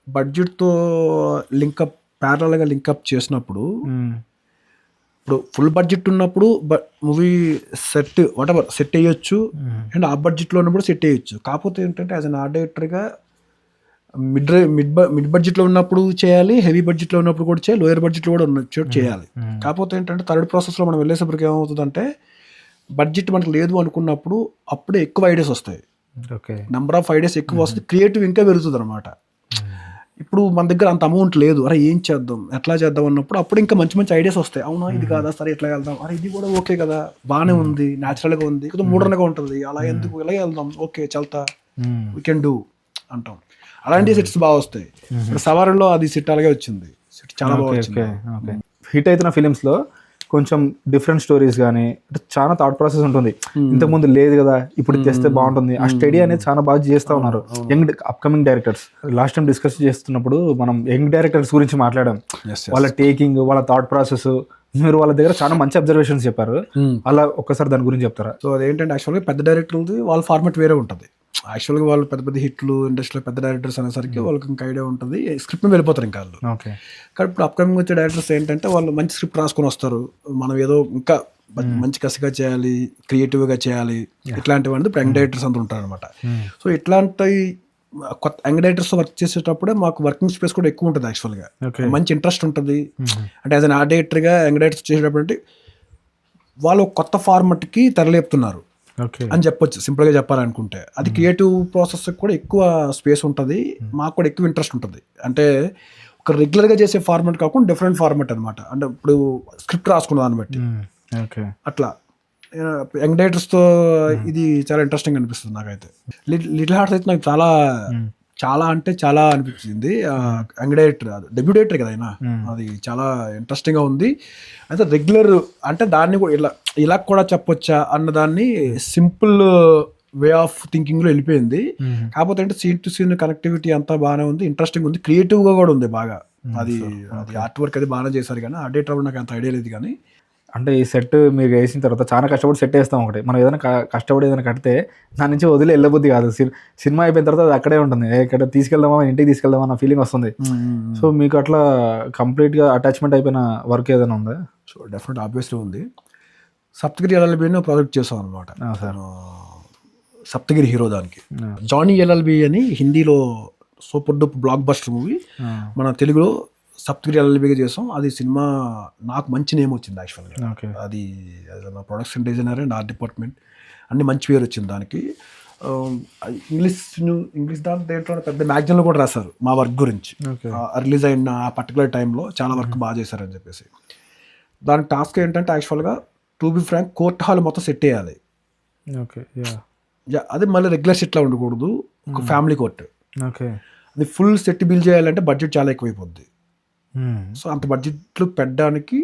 బడ్జెట్తో లింకప్, ప్యారలల్గా లింకప్ చేసినప్పుడు, ఇప్పుడు ఫుల్ బడ్జెట్ ఉన్నప్పుడు మూవీ సెట్ వాటెవర్ సెట్ అయ్యొచ్చు, అండ్ ఆ బడ్జెట్లో ఉన్నప్పుడు సెట్ అయ్యొచ్చు. కాకపోతే ఏంటంటే యాజ్ అన్ ఆర్ట్ డైరెక్టర్గా మిడ్ బడ్జెట్లో ఉన్నప్పుడు చేయాలి, హెవీ బడ్జెట్లో ఉన్నప్పుడు కూడా చేయాలి, లోయర్ బడ్జెట్లో కూడా చేయాలి. కాకపోతే ఏంటంటే థర్డ్ ప్రాసెస్లో మనం వెళ్ళేసరికి ఏమవుతుందంటే, బడ్జెట్ మనకు లేదు అనుకున్నప్పుడు అప్పుడే ఎక్కువ ఐడియాస్ వస్తాయి. నెంబర్ ఆఫ్ ఐడియాస్ ఎక్కువ వస్తుంది, క్రియేటివ్ ఇంకా పెరుగుతుంది అనమాట. ఇప్పుడు మన దగ్గర అంత అమౌంట్ లేదు, అరే ఏం చేద్దాం, ఎట్లా చేద్దాం అన్నప్పుడు అప్పుడు ఇంకా మంచి మంచి ఐడియాస్ వస్తాయి. అవునా ఇది కాదా, సరే ఎట్లా వెళ్దాం, అరే ఇది కూడా ఓకే కదా, బాగానే ఉంది, న్యాచురల్గా ఉంది, కొంచెం మోడర్న్గా ఉంటుంది, అలా ఎందుకు ఇలా వెళ్దాం, ఓకే చల్తా, వీ కెన్ డూ అంటాం. అలాంటి సెట్స్ బాగా వస్తాయి. ఇప్పుడు సవారిలో అది సెట్ అలాగే వచ్చింది, సెట్ చాలా బాగా వచ్చింది. హిట్ అవుతున్న ఫిలిమ్స్లో కొంచెం డిఫరెంట్ స్టోరీస్ కానీ అంటే చాలా థాట్ ప్రాసెస్ ఉంటుంది. ఇంతకుముందు లేదు కదా, ఇప్పుడు చేస్తే బాగుంటుంది, ఆ స్టడీ అనేది చాలా బాగా చేస్తూ ఉన్నారు young upcoming directors. Last time discuss చేస్తున్నప్పుడు మనం యంగ్ డైరెక్టర్స్ గురించి మాట్లాడాం, వాళ్ళ టేకింగ్, వాళ్ళ థాట్ ప్రాసెస్. మీరు వాళ్ళ దగ్గర చాలా మంచి అబ్జర్వేషన్స్ చెప్పారు, అలా ఒక్కసారి దాని గురించి చెప్తారా? సో అదేంటంటే యాక్చువల్గా పెద్ద డైరెక్టర్ది వాళ్ళ ఫార్మాట్ వేరే ఉంటుంది. యాక్చువల్గా వాళ్ళు పెద్ద పెద్ద హిట్లు ఇండస్ట్రీలో పెద్ద డైరెక్టర్స్ అనేసరికి వాళ్ళకి ఇంకా ఐడియా ఉంటుంది, స్క్రిప్ట్ మీద వెళ్ళిపోతారు ఇంకా వాళ్ళు. కానీ ఇప్పుడు అప్కమింగ్ వచ్చే డైరెక్టర్స్ ఏంటంటే వాళ్ళు మంచి స్క్రిప్ట్ రాసుకొని వస్తారు, మనం ఏదో ఇంకా మంచి కసిగా చేయాలి, క్రియేటివ్గా చేయాలి, ఇట్లాంటివన్నీ ఇప్పుడు యంగ్ డైరెక్టర్స్ అంతా ఉంటారు అనమాట. సో ఇట్లాంటి కొత్త యంగ్ డైరెక్టర్స్ వర్క్ చేసేటప్పుడే మాకు వర్కింగ్ స్పేస్ కూడా ఎక్కువ ఉంటుంది. యాక్చువల్గా మంచి ఇంట్రెస్ట్ ఉంటుంది. అంటే యాజ్ అన్ ఆర్ట్ డైరెక్టర్గా యంగ్ డైరెక్టర్స్ చేసేటప్పుడు వాళ్ళు కొత్త ఫార్మాట్కి తెరలేపుతున్నారు అని చెప్పొచ్చు, సింపుల్గా చెప్పాలనుకుంటే. అది క్రియేటివ్ ప్రాసెస్ కూడా ఎక్కువ స్పేస్ ఉంటుంది, మాకు కూడా ఎక్కువ ఇంట్రెస్ట్ ఉంటుంది. అంటే ఒక రెగ్యులర్గా చేసే ఫార్మాట్ కాకుండా డిఫరెంట్ ఫార్మాట్ అనమాట. అంటే ఇప్పుడు స్క్రిప్ట్ రాసుకున్న దాన్ని బట్టి అట్లా యంగ్ డైరెక్టర్స్తో ఇది చాలా ఇంట్రెస్టింగ్ అనిపిస్తుంది నాకైతే. లిటిల్ హార్ట్స్ అయితే నాకు చాలా చాలా అంటే చాలా అనిపించింది. యంగ్ డైరెక్టర్, డెబ్యూ డైరెక్టర్ కదా ఆయన, అది చాలా ఇంట్రెస్టింగ్గా ఉంది. అయితే రెగ్యులర్ అంటే దాన్ని కూడా ఇలా కూడా చెప్పొచ్చా అన్నదాన్ని సింపుల్ వే ఆఫ్ థింకింగ్లో వెళ్ళిపోయింది. కాకపోతే అంటే సీన్ టు సీన్ కనెక్టివిటీ అంతా బాగానే ఉంది, ఇంట్రెస్టింగ్ ఉంది, క్రియేటివ్గా కూడా ఉంది బాగా. అది ఆర్ట్ వర్క్ అది బాగానే చేశారు, కానీ అప్డేట్ అవ్వడం నాకు అంత ఐడియా లేదు. కానీ అంటే ఈ సెట్ మీరు వేసిన తర్వాత చాలా కష్టపడి సెట్ వేస్తాం ఒకటి. మనం ఏదైనా కష్టపడి ఏదైనా కడితే దాని నుంచి వదిలి వెళ్ళబుద్ధి కాదు. సినిమా అయిపోయిన తర్వాత అది అక్కడే ఉంటుంది. ఇక్కడ తీసుకెళ్దామా, ఇంటికి తీసుకెళ్దామా అన్న ఫీలింగ్ వస్తుంది. సో మీకు అట్లా కంప్లీట్గా అటాచ్మెంట్ అయిపోయిన వర్క్ ఏదైనా ఉందా? సో డెఫినెట్ ఆబ్వియస్లీ ఉంది. సప్తగిరి ఎల్ఎల్బి ప్రాజెక్ట్ చేసాం అనమాట. సప్తగిరి హీరో దానికి జానీ ఎల్ఎల్బి అని హిందీలో super duper blockbuster movie, మన తెలుగులో సప్తగిరి ఎల్ఎల్బిగా చేసాం. అది సినిమా నాకు మంచి నేమ్ వచ్చింది యాక్చువల్గా. అది production designer and art department అన్ని మంచి పేరు వచ్చింది దానికి. ఇంగ్లీష్ దేంట్లో పెద్ద మ్యాగజైన్లో కూడా రాశారు మా వర్క్ గురించి. రిలీజ్ అయిన ఆ పర్టికులర్ టైంలో చాలా వర్క్ బాగా చేశారని చెప్పేసి. దాని టాస్క్ ఏంటంటే యాక్చువల్గా to be frank court hall మొత్తం సెట్ చేయాలి. అది మళ్ళీ రెగ్యులర్ సెట్లా ఉండకూడదు, ఒక ఫ్యామిలీ కోర్ట్. అది ఫుల్ సెట్ బిల్ చేయాలంటే బడ్జెట్ చాలా ఎక్కువైపోద్ది. సో అంత బడ్జెట్లు పెట్టడానికి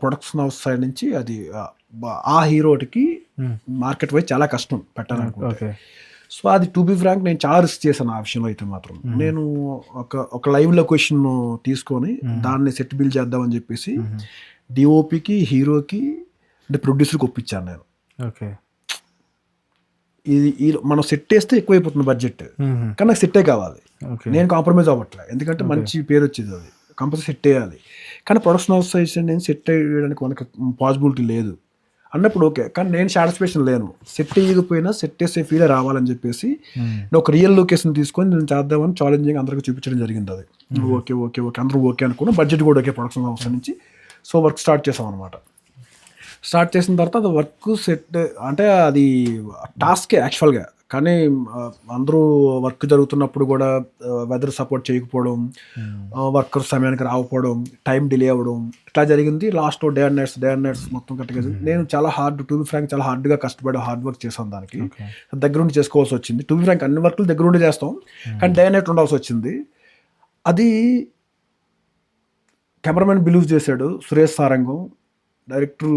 ప్రొడక్షన్ హౌస్ సైడ్ నుంచి అది ఆ హీరోకి మార్కెట్ వైజ్ చాలా కష్టం పెట్టాలనుకుంటే. సో అది టు బి ఫ్రాంక్ నేను చాలా రిస్క్ చేశాను ఆ విషయంలో. అయితే మాత్రం నేను ఒక లైవ్ లొకేషన్ తీసుకొని దాన్ని సెట్ బిల్ చేద్దామని చెప్పేసి డిఓపికి, హీరోకి, అంటే ప్రొడ్యూసర్కి ఒప్పించాను నేను. ఇది మనం సెట్ వేస్తే ఎక్కువైపోతుంది బడ్జెట్, కానీ నాకు సెట్టే కావాలి. నేను కాంప్రమైజ్ అవ్వట్లే, ఎందుకంటే మంచి పేరు వచ్చేది, అది కంపల్సరీ సెట్ వేయాలి. కానీ ప్రొడక్షన్ హౌస్ నేను సెట్ వేయడానికి మనకు పాసిబిలిటీ లేదు అన్నప్పుడు ఓకే, కానీ నేను సాటిస్ఫాక్షన్ లేను. సెట్ వేయకపోయినా సెట్ వేసే ఫీల్ రావాలని చెప్పేసి నేను ఒక రియల్ లొకేషన్ తీసుకొని నేను చేద్దామని ఛాలెంజింగ్ అందరికీ చూపించడం జరిగింది. అది ఓకే ఓకే ఓకే అందరూ ఓకే అనుకున్నా, బడ్జెట్ కూడా ఓకే ప్రొడక్షన్ హౌస్ నుంచి. సో వర్క్ స్టార్ట్ చేసాం అనమాట. స్టార్ట్ చేసిన తర్వాత అది వర్క్ సెట్ అంటే అది టాస్కే యాక్చువల్గా. కానీ అందరూ వర్క్ జరుగుతున్నప్పుడు కూడా వెదర్ సపోర్ట్ చేయకపోవడం, వర్కర్ సమయానికి రాకపోవడం, టైం డిలే అవ్వడం, ఇట్లా జరిగింది. లాస్ట్ డే అండ్ నైట్స్ మొత్తం కరెక్ట్గా. నేను చాలా టు బి ఫ్రాంక్ చాలా హార్డ్గా కష్టపడి హార్డ్ వర్క్ చేసాం. దానికి దగ్గరుండి చేసుకోవాల్సి వచ్చింది. టు బి ఫ్రాంక్ అన్ని వర్క్లు దగ్గరుండి చేస్తాం, కానీ డే అండ్ నైట్ ఉండాల్సి వచ్చింది. అది కెమెరామెన్ బిలీవ్ చేశాడు, సురేష్ సారంగం. డైరెక్టర్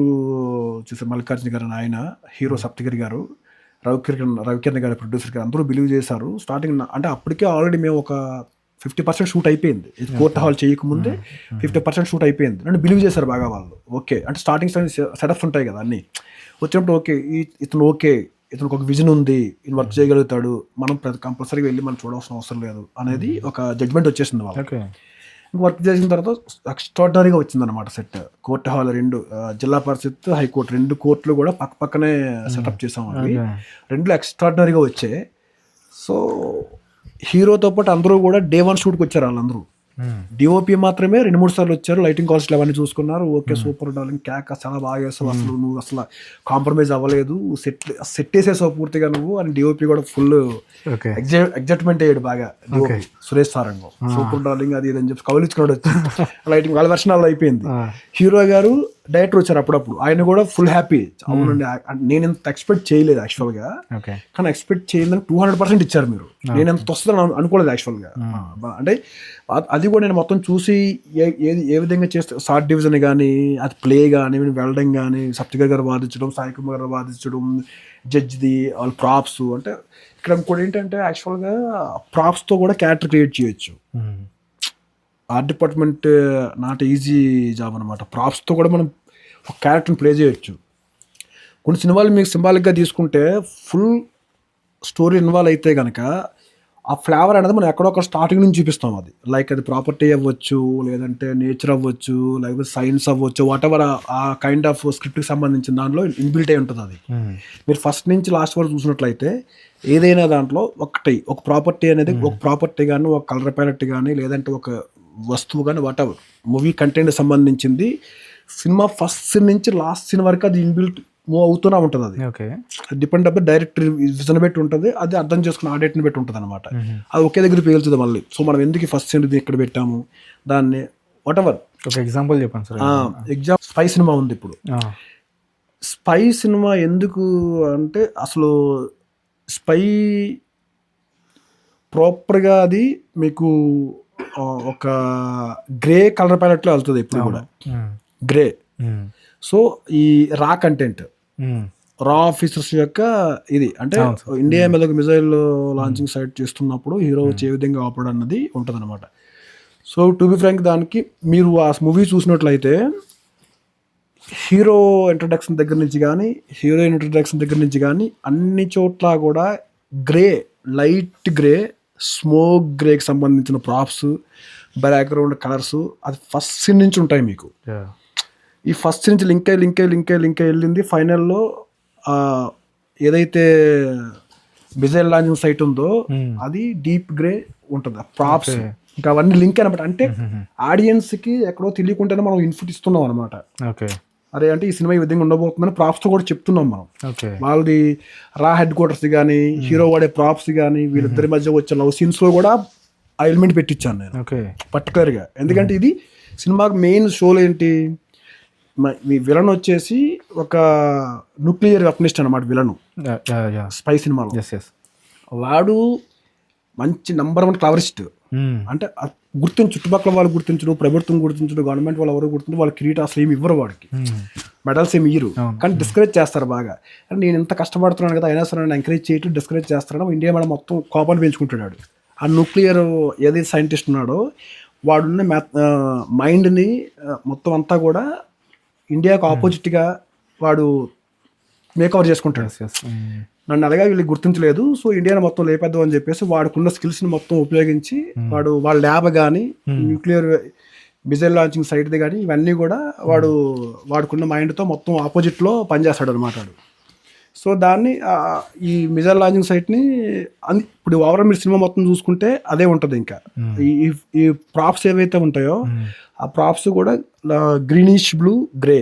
చూసారు మల్లికార్జున గారు, ఆయన హీరో సప్తగిరి గారు, రవికిరణ్ గారు ప్రొడ్యూసర్ గారు, అందరూ బిలీవ్ చేశారు. స్టార్టింగ్ అంటే అప్పటికే ఆల్రెడీ మేము ఒక 50% షూట్ అయిపోయింది. కోర్ట్ హాల్ చేయకముందే 50% షూట్ అయిపోయింది. నన్ను బిలీవ్ చేశారు బాగా వాళ్ళు. ఓకే అంటే స్టార్టింగ్ సెటప్స్ ఉంటాయి కదా అన్నీ వచ్చినప్పుడు, ఓకే ఇతను ఓకే, ఇతనికి ఒక విజన్ ఉంది, ఈయన వర్క్ చేయగలుగుతాడు, మనం కంపల్సరీగా వెళ్ళి మనం చూడాల్సిన అవసరం లేదు అనేది ఒక జడ్జ్మెంట్ వచ్చేసింది వాళ్ళకి. వర్క్ చేసిన తర్వాత ఎక్స్ట్రాడినరీగా వచ్చిందనమాట సెట్. కోర్ట్ హాల్ 2 జిల్లా పరిషత్, హైకోర్టు 2 కోర్టులు కూడా పక్కనే సెటప్ చేసాం. అవి 2 ఎక్స్ట్రాడినరీగా వచ్చాయి. సో హీరోతో పాటు అందరూ కూడా డే 1 షూట్కి వచ్చారు వాళ్ళందరూ. డిఓపి మాత్రమే 2-3 సార్లు వచ్చారు, లైటింగ్ కాస్ట్లు అవన్నీ చూసుకున్నారు. ఓకే సూపర్ డార్లింగ్, క్యాక్ చాలా బాగా చేస్తావు, అసలు నువ్వు అసలు కాంప్రమైజ్ అవ్వలేదు, సెట్ వేసేసావు పూర్తిగా నువ్వు అని డిఓపి కూడా ఫుల్ ఎగ్జైట్మెంట్ అయ్యాడు బాగా. సురేష్ సారంగం సూపర్ డార్లింగ్ అది ఇది అని చెప్పి కవలించుకున్నాడు వచ్చి. లైటింగ్ వాళ్ళ వర్షనాల్లో అయిపోయింది. హీరో గారు డైరెక్టర్ వచ్చారు అప్పుడప్పుడు, ఆయన కూడా ఫుల్ హ్యాపీ. అవునండి, నేను ఎంత ఎక్స్పెక్ట్ చేయలేదు యాక్చువల్గా, కానీ ఎక్స్పెక్ట్ చేయలేదని 200% ఇచ్చారు మీరు. నేను ఎంత వస్తుందని అనుకోలేదు యాక్చువల్గా. అంటే అది కూడా నేను మొత్తం చూసి ఏ విధంగా చేస్తే షార్ట్ డివిజన్ కానీ, అది ప్లే కానీ, వెల్డింగ్ కానీ, సప్తగిరి గారు వాదించడం, సాయి కుమార్ గారు వాదించడం, జడ్జ్ది వాళ్ళ ప్రాప్స్. అంటే ఇక్కడ ఇంకోటి ఏంటంటే యాక్చువల్గా ప్రాప్స్తో కూడా క్యారెక్టర్ క్రియేట్ చేయొచ్చు. Art department not easy job అనమాట. ప్రాప్స్తో కూడా మనం ఒక క్యారెక్టర్ని ప్లే చేయొచ్చు. కొన్ని సినిమాలు మీకు సింబాలిక్గా తీసుకుంటే ఫుల్ స్టోరీ ఇన్వాల్వ్ అయితే కనుక ఆ ఫ్లేవర్ అనేది మనం ఎక్కడొక్కడ స్టార్టింగ్ నుంచి చూపిస్తాం. అది లైక్ అది ప్రాపర్టీ అవ్వచ్చు, లేదంటే నేచర్ అవ్వచ్చు, లేకపోతే సైన్స్ అవ్వచ్చు, వాట్ ఎవర్ ఆ కైండ్ ఆఫ్ స్క్రిప్ట్కి సంబంధించిన దాంట్లో ఇన్బిల్ట్ అయి ఉంటుంది. అది మీరు ఫస్ట్ నుంచి లాస్ట్ వరకు చూసినట్లయితే ఏదైనా దాంట్లో ఒక ప్రాపర్టీ అనేది, ఒక ప్రాపర్టీ కానీ, ఒక కలర్ ప్యాలెట్ కానీ, లేదంటే ఒక వస్తువు కానీ, వాట్ ఎవర్ మూవీ కంటెంట్ సంబంధించింది సినిమా ఫస్ట్ సీన్ నుంచి లాస్ట్ సీన్ వరకు అది ఇన్బిల్ట్ మూవ్ అవుతూనే ఉంటుంది. అది డిపెండ్ అప్ డైరెక్టర్ విజన్ బట్టి ఉంటుంది, అది అర్థం చేసుకున్న ఆడియట్ని బట్టి ఉంటుంది అనమాట. అది ఒకే దగ్గర పేలుతుంది మళ్ళీ. సో మనం ఎందుకు ఫస్ట్ సీన్ ఇక్కడ పెట్టాము దాన్ని, వాట్ ఎవర్. ఒక ఎగ్జాంపుల్ చెప్పండి సార్. స్పై సినిమా ఉంది ఇప్పుడు. స్పై సినిమా ఎందుకు అంటే అసలు స్పై ప్రాపర్గా అది మీకు ఒక గ్రే కలర్ ప్యాలెట్లో వెళ్తుంది ఎప్పుడు కూడా, గ్రే. సో ఈ రా కంటెంట్, రా ఆఫీసర్స్ యొక్క ఇది అంటే ఇండియా మీద ఒక మిజైల్ లాంచింగ్ సైట్ చేస్తున్నప్పుడు హీరో వచ్చి ఏ విధంగా ఆపడం అన్నది ఉంటుంది అనమాట. సో టు బి ఫ్రాంక్, దానికి మీరు ఆ మూవీ చూసినట్లయితే హీరో ఇంట్రడక్షన్ దగ్గర నుంచి కానీ హీరోయిన్ ఇంట్రడక్షన్ దగ్గర నుంచి కానీ అన్ని చోట్ల కూడా గ్రే, లైట్ గ్రే, స్మోక్ గ్రేకి సంబంధించిన ప్రాప్స్, బ్యాక్గ్రౌండ్ కలర్స్ అది ఫస్ట్ సీన్ నుంచి ఉంటాయి మీకు. ఈ ఫస్ట్ సీన్ నుంచి లింక్ అయి వెళ్ళింది ఫైనల్లో ఏదైతే మిజైల్ లాంచింగ్ సైట్ ఉందో అది డీప్ గ్రే ఉంటుంది ప్రాప్స్. ఇంకా అవన్నీ లింక్ అనమాట. అంటే ఆడియన్స్కి ఎక్కడో తెలియకుండానే మనం ఇన్పుట్ ఇస్తున్నాం అనమాట. అరే అంటే ఈ సినిమా ఈ విధంగా ఉండబోతుందని ప్రాప్స్ తో కూడా చెప్తున్నాం మనం. వాళ్ళది రా హెడ్ క్వార్టర్స్ కానీ హీరో వాడే ప్రాప్స్ కానీ వీళ్ళిద్దరి మధ్య వచ్చే లవ్ సీన్స్ లో కూడా ఆ ఎలిమెంట్ పెట్టించాను నేను పర్టికులర్ గా. ఎందుకంటే ఇది సినిమాకి మెయిన్ షోలో ఏంటి, మీ విలన్ వచ్చేసి ఒక న్యూక్లియర్ వెపనిస్ట్ అనమాట విలను స్పై సినిమాలో. వాడు మంచి నంబర్ 1 క్లవరిస్ట్. అంటే చుట్టుపక్కల వాళ్ళు గుర్తించడు, ప్రభుత్వం గుర్తించడు, గవర్నమెంట్ వాళ్ళు ఎవరు గుర్తించడు, వాళ్ళు కిరీటాలు ఏమి ఇవ్వరు, వాడికి మెడల్స్ ఏమి ఇయ్యరు, కానీ డిస్కరేజ్ చేస్తారు బాగా. అంటే నేను ఇంత కష్టపడుతున్నాను కదా అయినా సరే ఎంకరేజ్ చేయటం డిస్కరేజ్ చేస్తాడు. ఇండియా మేడం మొత్తం కోపాన్ని పెంచుకుంటున్నాడు. ఆ న్యూక్లియర్ ఏదైతే సైంటిస్ట్ ఉన్నాడో వాడున్న మైండ్ని మొత్తం అంతా కూడా ఇండియాకు ఆపోజిట్గా వాడు మేకవర్ చేసుకుంటాడు. నన్ను అలాగే వీళ్ళకి గుర్తించలేదు, సో ఇండియాని మొత్తం లేపేద్దాం అని చెప్పేసి వాడుకున్న స్కిల్స్ని మొత్తం ఉపయోగించి వాళ్ళ ల్యాబ్ కానీ న్యూక్లియర్ మిజైల్ లాంచింగ్ సైట్ది కానీ ఇవన్నీ కూడా వాడుకున్న మైండ్తో మొత్తం ఆపోజిట్లో పనిచేస్తాడు అనమాట వాడు. సో దాన్ని ఈ మిజైల్ లాంచింగ్ సైట్ని ఇప్పుడు ఓవరాల్ మీరు సినిమా మొత్తం చూసుకుంటే అదే ఉంటుంది. ఇంకా ఈ ప్రాప్స్ ఏవైతే ఉంటాయో ఆ ప్రాప్స్ కూడా గ్రీనిష్ బ్లూ గ్రే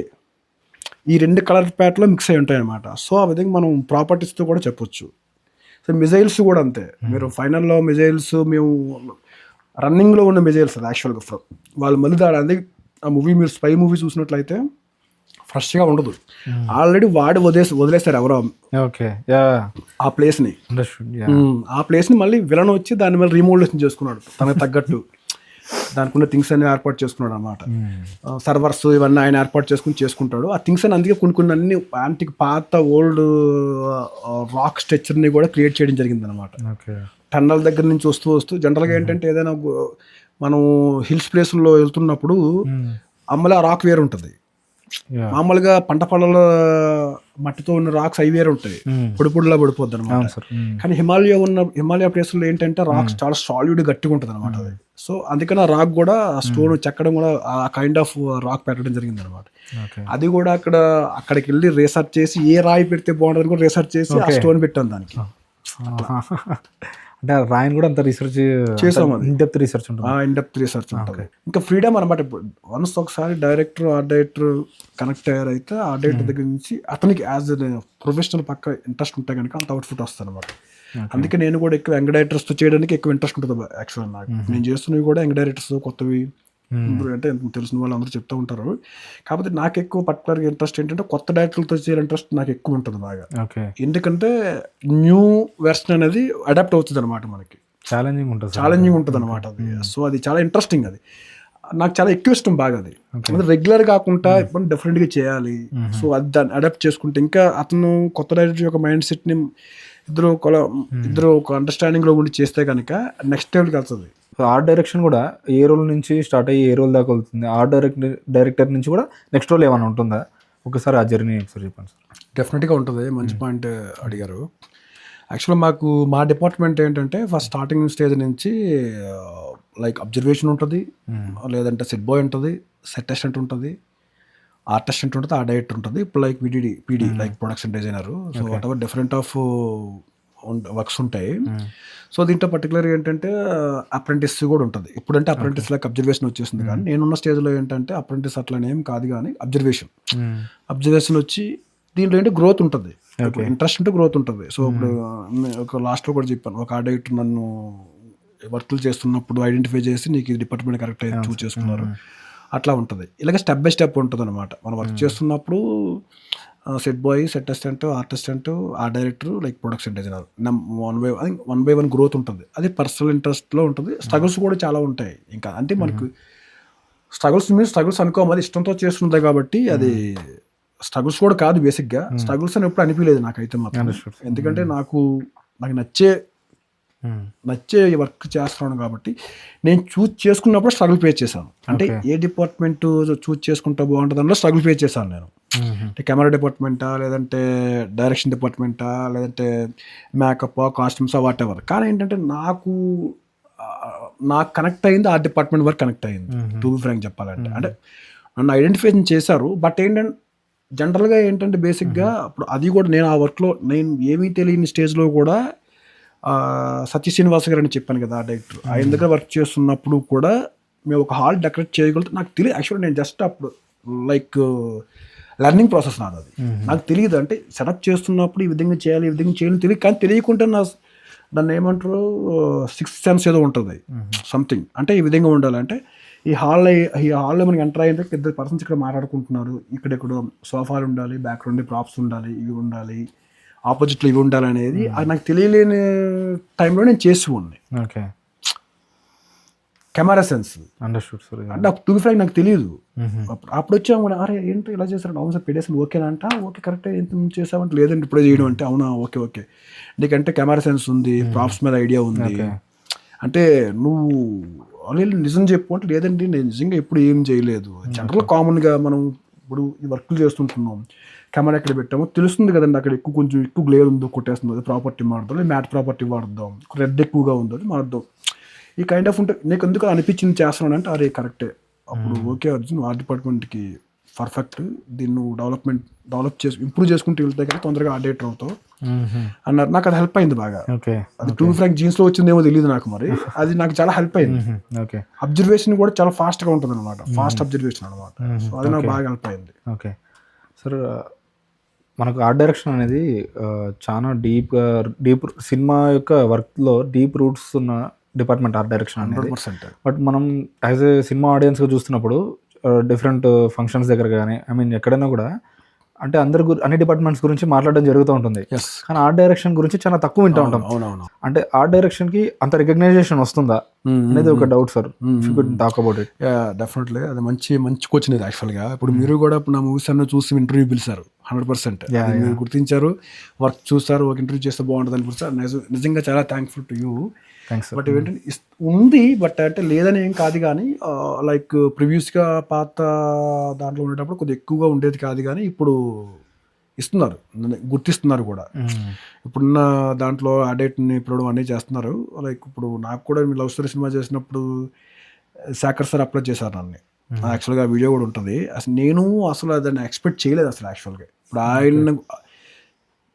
ఈ 2 కలర్ ప్యాట్లో మిక్స్ అయి ఉంటాయి అనమాట. సో ఆ విధంగా మనం ప్రాపర్టీస్తో కూడా చెప్పొచ్చు. సో మిజైల్స్ కూడా అంతే. మీరు ఫైనల్లో మిజైల్స్ మేము రన్నింగ్లో ఉన్న మిజైల్స్ అది యాక్చువల్గా వాళ్ళు మళ్ళీ దాని ఆ మూవీ మీరు స్పై మూవీ చూసినట్లయితే ఫ్రెష్గా ఉండదు. ఆల్రెడీ వాడి వదిలేస్తారు ఎవరో ఆ ప్లేస్ని. ఆ ప్లేస్ని మళ్ళీ విలన్ వచ్చి దాన్ని మళ్ళీ రీమోడలేషన్ చేసుకున్నాడు తనకు తగ్గట్టు. దానికి ఉన్న థింగ్స్ అన్ని ఏర్పాటు చేసుకున్నాడు అనమాట. సర్వర్స్ ఇవన్నీ ఆయన ఏర్పాటు చేసుకుంటాడు. ఆ థింగ్స్ అని అందుకే కొన్ని అన్ని యాంటిక్ పాత ఓల్డ్ రాక్ స్ట్రక్చర్ని కూడా క్రియేట్ చేయడం జరిగింది అనమాట. టన్నల్ దగ్గర నుంచి వస్తూ జనరల్గా ఏంటంటే ఏదైనా మనం హిల్స్ ప్లేస్లో వెళ్తున్నప్పుడు అమ్మలో ఆ రాక్ వేరు ఉంటుంది. మామూలుగా పంట పొలాల మట్టితో ఉన్న రాక్స్ అవి వేరు ఉంటాయి, పొడిలా పడిపోద్ది అనమాట. కానీ హిమాలయ ప్లేస్లో ఏంటంటే రాక్స్ చాలా సాలిడ్ గట్టిగా ఉంటుంది అనమాట అది. సో అందుకని ఆ రాక్ కూడా ఆ స్టోన్ చెక్కడం కూడా ఆ కైండ్ ఆఫ్ రాక్ పెట్టడం జరిగింది అనమాట. అది కూడా అక్కడికి వెళ్ళి రీసెర్చ్ చేసి ఏ రాయి పెడితే బాగుంటుంది కూడా రీసెర్చ్ చేసి ఆ స్టోన్ పెట్టాను దానికి. అంటే రాయన్ కూడా అంత రీసెర్చ్ చేసాం, ఇన్డెప్త్ రీసెర్చ్ ఉంటుంది. ఇంకా ఫ్రీడమ్ అనమాట. వన్స్ ఒకసారి ఆర్ట్ డైరెక్టర్ కనెక్ట్ అయ్యారైతే ఆర్ట్ డైరెక్టర్ దగ్గర నుంచి అతనికి యాజ్ ప్రొఫెషనల్ పక్క ఇంట్రెస్ట్ ఉంటే కనుక అంత అవుట్పుట్ వస్తుంది అనమాట. అందుకే నేను కూడా ఎక్కువ యంగ్ డైరెక్టర్స్తో చేయడానికి ఎక్కువ ఇంట్రెస్ట్ ఉంటుంది యాక్చువల్. నాకు నేను చేస్తున్నవి కూడా యంగ్ డైరెక్టర్స్ కొత్తవి అంటే తెలిసిన వాళ్ళు అందరూ చెప్తూ ఉంటారు. కాకపోతే నాకు ఎక్కువ పర్టికులర్గా ఇంట్రెస్ట్ ఏంటంటే కొత్త డైరెక్టర్లతో చేయాలి ఇంట్రెస్ట్ నాకు ఎక్కువ ఉంటుంది బాగా. ఎందుకంటే న్యూ వెర్షన్ అనేది అడాప్ట్ అవుతుంది అనమాట, మనకి ఛాలెంజింగ్ ఉంటుంది అనమాట అది. సో అది చాలా ఇంట్రెస్టింగ్, అది నాకు చాలా ఎక్కువ ఇష్టం బాగా. అది రెగ్యులర్ కాకుండా ఇప్పుడు డిఫరెంట్గా చేయాలి. సో అది దాన్ని అడాప్ట్ చేసుకుంటే ఇంకా అతను కొత్త డైరెక్టర్ యొక్క మైండ్ సెట్ని ఇద్దరు ఒక అండర్స్టాండింగ్లో ఉండి చేస్తే కనుక నెక్స్ట్ లెవెల్కి వెళ్తుంది. ఆర్ట్ డైరెక్షన్ కూడా ఏ రోల్ నుంచి స్టార్ట్ అయ్యి ఏ రోల్ దాకా వెళ్తుంది? ఆర్ట్ డైరెక్టర్ నుంచి కూడా నెక్స్ట్ రోల్ ఏమైనా ఉంటుందా? ఒకసారి ఆ జర్నీ ఒకసారి చెప్పండి సార్. డెఫినెట్గా ఉంటుంది. మంచి పాయింట్ అడిగారు. యాక్చువల్గా మా డిపార్ట్మెంట్ ఏంటంటే ఫస్ట్ స్టార్టింగ్ స్టేజ్ నుంచి లైక్ అబ్జర్వేషన్ ఉంటుంది, లేదంటే సెట్ బాయ్ ఉంటుంది, సెట్ అసిస్టెంట్ ఉంటుంది, ఆర్ట్ అసిస్టెంట్ ఉంటుంది, ఆర్ట్ డైరెక్టర్ ఉంటుంది. ఇప్పుడు like PD like production designer. So what ever different of works ఉంటాయి. సో దీంట్లో పర్టికులర్గా ఏంటంటే అప్రెంటిస్ కూడా ఉంటుంది. ఇప్పుడంటే అప్రెంటిస్ లైక్ అబ్జర్వేషన్ వచ్చేసింది, కానీ నేనున్న స్టేజ్లో ఏంటంటే అప్రెంటిస్ అట్లనేం కాదు, కానీ అబ్జర్వేషన్ వచ్చి దీంట్లో ఏంటి గ్రోత్ ఉంటుంది, ఇంట్రెస్ట్ ఉంటే గ్రోత్ ఉంటుంది. సో ఇప్పుడు ఒక లాస్ట్లో కూడా చెప్పాను, ఒక ఆర్ట్ డైరెక్టర్ నన్ను వర్క్లు చేస్తున్నప్పుడు ఐడెంటిఫై చేసి నీకు ఈ డిపార్ట్మెంట్ కరెక్ట్ అయితే చూస్ చేసుకున్నారు, అట్లా ఉంటుంది. ఇలాగ స్టెప్ బై స్టెప్ ఉంటుంది అనమాట. మనం వర్క్ చేస్తున్నప్పుడు సెట్ బాయ్, సెట్ అసిస్టెంట్, ఆర్టిస్టెంట్, art director, like production designer. One by one growth ఉంటుంది. అది పర్సనల్ ఇంట్రెస్ట్లో ఉంటుంది. స్ట్రగుల్స్ కూడా చాలా ఉంటాయి. ఇంకా అంటే మనకు స్ట్రగుల్స్ మీన్స్ స్ట్రగుల్స్ అనుకోమది ఇష్టంతో చేస్తుంటాయి కాబట్టి అది స్ట్రగుల్స్ కూడా కాదు బేసిక్గా. స్ట్రగుల్స్ అని ఎప్పుడు అనిపించలేదు నాకైతే మాత్రం. ఎందుకంటే నాకు నచ్చే వర్క్ చేస్తున్నాను కాబట్టి నేను చూజ్ చేసుకున్నప్పుడు స్ట్రగుల్ ఫేస్ చేశాను. అంటే ఏ డిపార్ట్మెంట్ చూజ్ చేసుకుంటే బాగుంటుంది అందులో స్ట్రగుల్ ఫేస్ చేశాను నేను. అంటే కెమెరా డిపార్ట్మెంటా, లేదంటే డైరెక్షన్ డిపార్ట్మెంటా, లేదంటే మేకప్, కాస్ట్యూమ్సా, వాట్ ఎవర్. కానీ ఏంటంటే నాకు కనెక్ట్ అయింది ఆ డిపార్ట్మెంట్ వరకు కనెక్ట్ అయింది. టు బి ఫ్రాంక్ చెప్పాలంటే అంటే నన్ను ఐడెంటిఫికేషన్ చేశారు. బట్ ఏంటంటే జనరల్గా ఏంటంటే బేసిక్గా అప్పుడు అది కూడా నేను ఆ వర్క్లో నేను ఏమీ తెలియని స్టేజ్లో కూడా సత్య శ్రీనివాస్ గారు అని చెప్పాను కదా, డైరెక్టర్, ఆయన దగ్గర వర్క్ చేస్తున్నప్పుడు కూడా మేము ఒక హాల్ డెకరేట్ చేయగలుగుతాం. నాకు తెలియదు యాక్చువల్లీ. నేను జస్ట్ అప్పుడు లైక్ లెర్నింగ్ ప్రాసెస్ నాది. అది నాకు తెలియదు. అంటే సెటప్ చేస్తున్నప్పుడు ఈ విధంగా చేయాలి, ఈ విధంగా చేయాలని తెలియదు. కానీ తెలియకుండా దాన్ని ఏమంటారు సిక్స్త్ సెన్స్ ఏదో ఉంటుంది సంథింగ్. అంటే ఈ విధంగా ఉండాలి. అంటే ఈ హాల్లో మనకి ఎంటర్ అయిన ఇద్దరు పర్సన్స్ ఇక్కడ మాట్లాడుకుంటున్నారు, ఇక్కడెక్కడో సోఫాలు ఉండాలి, బ్యాక్గ్రౌండ్ ప్రాప్స్ ఉండాలి, ఇవి ఉండాలి, ఆపోజిట్లో ఇవి ఉండాలి అనేది అది నాకు తెలియలేని టైంలో నేను చేసి ఉన్నాయి. Okay, camera sense understood. నాకు టు బి ఫ్రాంక్ నాకు తెలియదు. అప్పుడు వచ్చాము కూడా, అరే ఏంటో ఇలా చేశారు, అవును సార్ పెట్టేసాను, ఓకేనా అంట, ఓకే కరెక్టే, ఎంత చేసామంటే లేదంటే ఇప్పుడే చేయడం అంటే అవునా, ఓకే ఓకే నీకంటే కెమెరా సెన్స్ ఉంది, ప్రాప్స్ మీద ఐడియా ఉంది, అంటే నువ్వు ఆల్రెడీ నిజం చెప్పు అంటే లేదండి నేను నిజంగా ఎప్పుడు ఏం చేయలేదు. జనరల్ కామన్గా మనం ఇప్పుడు ఈ వర్క్లు చేస్తుంటున్నాం, కెమెరా ఎక్కడ పెట్టామో తెలుస్తుంది కదండి, అక్కడ కొంచెం ఎక్కువ గ్లేర్ ఉందో కొట్టేస్తుంది, అది ప్రాపర్టీ మారుద్దాం, మ్యాట్ ప్రాపర్టీ వాడుద్దాం, రెడ్ ఎక్కువగా ఉంది అది మారుద్దాం, ఈ కైండ్ ఆఫ్ ఉంటే నీకు ఎందుకు అనిపించింది చేస్తున్నాను అంటే అరే కరెక్టే, అప్పుడు ఓకే అర్జున్ ఆర్ట్ డిపార్ట్మెంట్కి పర్ఫెక్ట్, దీన్ని నువ్వు డెవలప్ చేసి ఇంప్రూవ్ చేసుకుంటూ వెళ్తే కదా తొందరగా ఆర్ట్ డైరెక్టర్ అవుతావు అన్నారు. నాకు అది హెల్ప్ అయింది బాగా. అది టు బి ఫ్రాంక్ జీన్స్లో వచ్చిందేమో తెలియదు నాకు, మరి అది నాకు చాలా హెల్ప్ అయింది. అబ్జర్వేషన్ కూడా చాలా ఫాస్ట్గా ఉంటుంది అనమాట, ఫాస్ట్ అబ్జర్వేషన్ అనమాట. సో అది నాకు బాగా హెల్ప్ అయింది. ఓకే సార్, మనకు ఆర్ట్ డైరెక్షన్ అనేది చాలా డీప్ సినిమా యొక్క వర్క్లో డీప్ రూట్స్ ఉన్న డిపార్ట్మెంట్ ఆర్ట్ డైరెక్షన్ అనేది. 100%. బట్ మనం యాజ్ ఏ సినిమా ఆడియన్స్గా చూస్తున్నప్పుడు డిఫరెంట్ ఫంక్షన్స్ దగ్గర కానీ ఎక్కడైనా కూడా అంటే అన్ని డిపార్ట్మెంట్స్ గురించి మాట్లాడడం జరుగుతూ ఉంటుంది. కానీ ఆర్ట్ డైరెక్షన్ గురించి చాలా తక్కువ వింటూ ఉంటాం. అంటే ఆర్ట్ డైరెక్షన్ కి అంత రికగ్నైజేషన్ వస్తుందా అనేది ఒక doubt sir, talk about it. Definitely అది మంచి క్వశ్చన్ ఇది యాక్చువల్గా. ఇప్పుడు మీరు కూడా నా మూవీస్ అన్న చూసి ఇంటర్వ్యూ పిలిచారు, 100% మీరు గుర్తించారు, వర్క్ చూస్తారు, ఒక ఇంటర్వ్యూ చేస్తే బాగుంటుంది అని పిలిచారు. నిజంగా చాలా థ్యాంక్ఫుల్ టు యూ. బట్ ఏంటంటే ఉంది, బట్ అంటే లేదని ఏం కాదు, కానీ లైక్ ప్రివ్యూస్గా పాత దాంట్లో ఉండేటప్పుడు కొద్దిగా ఎక్కువగా ఉండేది కాదు, కానీ ఇప్పుడు ఇస్తున్నారు, గుర్తిస్తున్నారు కూడా. ఇప్పుడున్న దాంట్లో అడేట్ని ఇప్పుడు అన్నీ చేస్తున్నారు. లైక్ ఇప్పుడు నాకు కూడా లవ్ స్టోరీ సినిమా చేసినప్పుడు శాకర్ సార్ అప్లోడ్ చేశారు నన్ను. యాక్చువల్గా వీడియో కూడా ఉంటుంది. అసలు దాన్ని ఎక్స్పెక్ట్ చేయలేదు అసలు యాక్చువల్గా. ఇప్పుడు ఆయన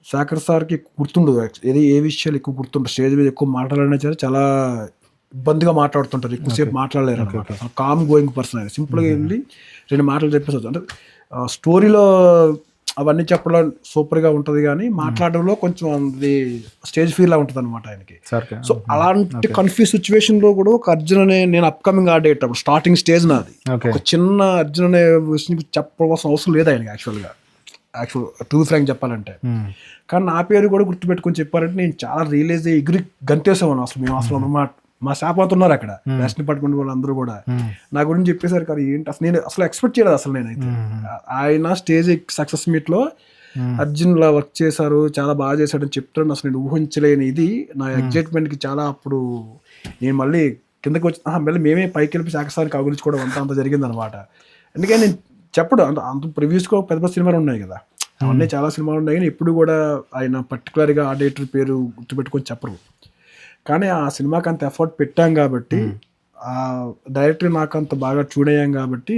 శాకర్ సార్కి గుర్తుండదు, ఏ విషయాలు ఎక్కువ గుర్తుంటారు, స్టేజ్ మీద ఎక్కువ మాట్లాడాలనే చాలా ఇబ్బందిగా మాట్లాడుతుంటారు, ఎక్కువసేపు మాట్లాడలేరు అనమాట. కామ్ గోయింగ్ పర్సన్ ఆయన, సింపుల్గా వెళ్ళి 2 మాటలు చెప్పేసి అంటే స్టోరీలో అవన్నీ చెప్పడం సూపర్గా ఉంటుంది, కానీ మాట్లాడడంలో కొంచెం అది స్టేజ్ ఫీల్ లా ఉంటుంది అనమాట ఆయనకి. సో అలాంటి కన్ఫ్యూజ్ సిచ్యువేషన్లో కూడా ఒక అర్జున్ అనే నేను అప్కమింగ్ ఆర్ట్ అప్పుడు స్టార్టింగ్ స్టేజ్ నాది, ఒక చిన్న అర్జున్ అనే విషయం చెప్పవలసిన అవసరం లేదు ఆయనకి యాక్చువల్ టు బి ఫ్రాంక్ చెప్పాలంటే. కానీ నా పేరు కూడా గుర్తుపెట్టుకొని చెప్పారంటే నేను చాలా రియలైజ్ అయ్యి ఎగిరి గంతేసాను. మేము అసలు మా శాపాత ఉన్నారు అక్కడ నేషనల్ డిపార్ట్మెంట్ వాళ్ళందరూ కూడా నా గురించి చెప్పేశారు. కానీ ఏంటి అసలు నేను ఎక్స్పెక్ట్ చేయలేదు అసలు నేనైతే. ఆయన స్టేజ్ సక్సెస్ మీట్లో అర్జున్ లా వర్క్ చేశారు, చాలా బాగా చేశాడని చెప్తాను. అసలు నేను ఊహించలేని ఇది నా ఎగ్జైట్మెంట్కి చాలా. అప్పుడు నేను మళ్ళీ కిందకి వచ్చి మళ్ళీ మేమే పైకి వెళ్ళి శాఖసారికి కగులించుకోవడం అంత జరిగిందనమాట. ఎందుకంటే నేను చెప్పడు అంత ప్రివ్యూస్గా పెద్ద సినిమాలు ఉన్నాయి కదా, అవన్నీ చాలా సినిమాలు ఉన్నాయి, కానీ ఎప్పుడు కూడా ఆయన పర్టికులర్గా ఆ డైరెక్టర్ పేరు గుర్తుపెట్టుకొని చెప్పరు. కానీ ఆ సినిమాకి అంత ఎఫర్ట్ పెట్టాం కాబట్టి, ఆ డైరెక్టర్ నాకు అంత బాగా చూడయ్యాం కాబట్టి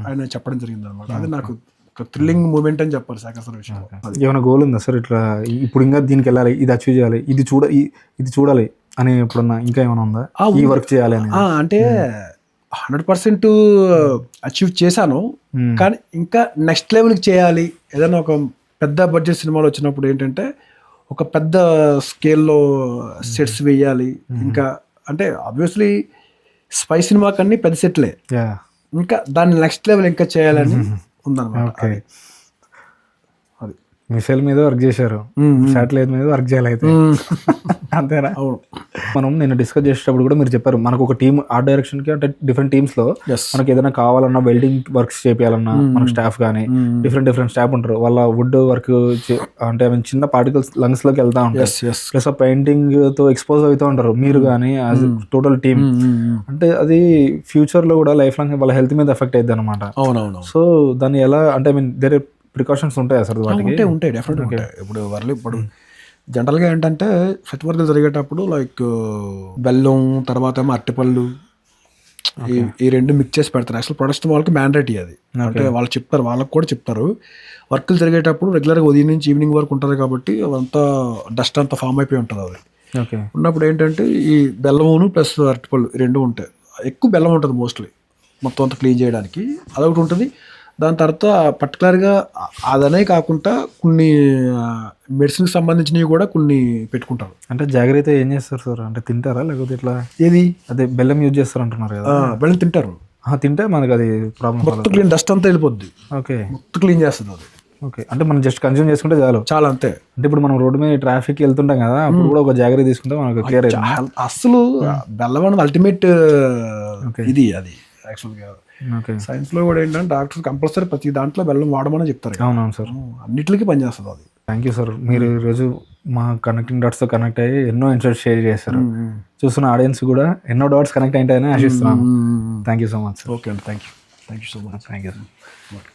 ఆయన చెప్పడం జరిగింది అనమాట. అది నాకు ఒక థ్రిల్లింగ్ మూమెంట్ అని చెప్పారు శాఖర్ సార్ విషయంలో. ఏమైనా గోల్ ఉందా సార్ ఇట్లా ఇప్పుడు ఇంకా దీనికి వెళ్ళాలి, ఇది అచీవ్ చేయాలి, ఇది చూడాలి అని ఎప్పుడన్నా ఇంకా ఏమైనా ఉందా, ఈ వర్క్ చేయాలి అని? అంటే 100% అచీవ్ చేశాను, కానీ ఇంకా నెక్స్ట్ లెవెల్కి చేయాలి. ఏదైనా ఒక పెద్ద బడ్జెట్ సినిమాలు వచ్చినప్పుడు ఏంటంటే ఒక పెద్ద స్కేల్లో సెట్స్ వేయాలి. ఇంకా అంటే ఆబ్వియస్లీ స్పై సినిమా కన్నీ పెద్ద సెట్లే, ఇంకా దాన్ని నెక్స్ట్ లెవెల్ ఇంకా చేయాలని ఉందన్నమాట. అది మిసైల్ మీద వర్క్ చేశారు, శాటిలైట్ మీద వర్క్ చేయాలి అయితే అంతేనా? అవును. మనం నేను డిస్కస్ చేసేటప్పుడు కూడా మీరు చెప్పారు మనకు ఒక టీమ్ ఆర్ట్ డైరెక్షన్ కి అంటే డిఫరెంట్ టీమ్స్ లో మనకి ఏదైనా కావాలన్నా వెల్డింగ్ వర్క్స్ చేయాలన్నా మన స్టాఫ్ కానీ డిఫరెంట్ స్టాఫ్ ఉంటారు. వాళ్ళ వుడ్ వర్క్ అంటే I mean చిన్న పార్టికల్స్ లంగ్స్ లోకి వెళ్తా ఉంటాయి, ప్లస్ ఆ పెయింటింగ్ తో ఎక్స్పోజ్ అవుతూ ఉంటారు మీరు కానీ యాజ్ టోటల్ టీమ్. అంటే అది ఫ్యూచర్ లో కూడా లైఫ్ లాంగ్ వాళ్ళ హెల్త్ మీద ఎఫెక్ట్ అయ్యింది అనమాట. అవునవును. సో దాన్ని ఎలా అంటే I mean దేర్ ప్రికాషన్స్ ఉంటాయి అసలు వాటికి? ఉంటాయి డెఫినెట్గా ఉంటాయి. ఇప్పుడు జనరల్గా ఏంటంటే సెట్ వర్క్ జరిగేటప్పుడు లైక్ బెల్లం తర్వాత ఏమో అరటిపళ్ళు ఈ రెండు మిక్స్ చేసి పెడతారు. యాక్చువల్ ప్రొడక్షన్ వాళ్ళకి మ్యాండేటరీ అది. అంటే వాళ్ళు చెప్తారు, వాళ్ళకి కూడా చెప్తారు వర్కులు జరిగేటప్పుడు రెగ్యులర్గా ఉదయం నుంచి ఈవినింగ్ వరకు ఉంటుంది కాబట్టి అదంతా డస్ట్ అంతా ఫామ్ అయిపోయి ఉంటుంది. అది ఉన్నప్పుడు ఏంటంటే ఈ బెల్లమును ప్లస్ అరటిపళ్ళు ఈ రెండు ఉంటాయి. ఎక్కువ బెల్లం ఉంటుంది మోస్ట్లీ మొత్తం అంతా క్లీన్ చేయడానికి, అదొకటి ఉంటుంది. దాని తర్వాత పర్టికులర్గా అదనే కాకుండా కొన్ని మెడిసిన్కి సంబంధించినవి కూడా కొన్ని పెట్టుకుంటారు. అంటే జాగ్రత్త ఏం చేస్తారు సార్? అంటే తింటారా లేకపోతే ఇట్లా? ఏది అదే బెల్లం యూజ్ చేస్తారు అంటున్నారు కదా? బెల్లం తింటారు. తింటే మనకి అది ప్రాబ్లం, మొత్తం క్లీన్ డస్ట్ అంతా వెళ్ళిపోద్ది. ఓకే, మొత్తం క్లీన్ చేస్తుంది అది. ఓకే, అంటే మనం జస్ట్ కన్జ్యూమ్ చేసుకుంటే చాలు. చాలా అంతే. అంటే ఇప్పుడు మనం రోడ్డు మీద ట్రాఫిక్ వెళ్తుంటాం కదా, అప్పుడు కూడా ఒక జాగ్రత్త తీసుకుంటే మనకు క్లియర్ అవుతుంది. అసలు బెల్లం అనేది అల్టిమేట్ ఇది. అది యాక్చువల్గా సైన్స్ లో కూడా ఏంటంటే డాక్టర్స్ కంపల్సరీ ప్రతి దాంట్లో బెల్లం వాడమని చెప్తారు. అవునవును సార్, అన్నిటికీ పనిచేస్తుంది అది. Thank you sir. మీరు ఈరోజు మా కనెక్టింగ్ డాట్స్తో కనెక్ట్ అయ్యి ఎన్నో ఇన్సైట్స్ షేర్ చేశారు. చూస్తున్న ఆడియన్స్ కూడా ఎన్నో డాట్స్ కనెక్ట్ అయ్యాయని ఆశిస్తున్నాను. Thank you so much sir. Okay అండి, thank you so much. Thank you sir.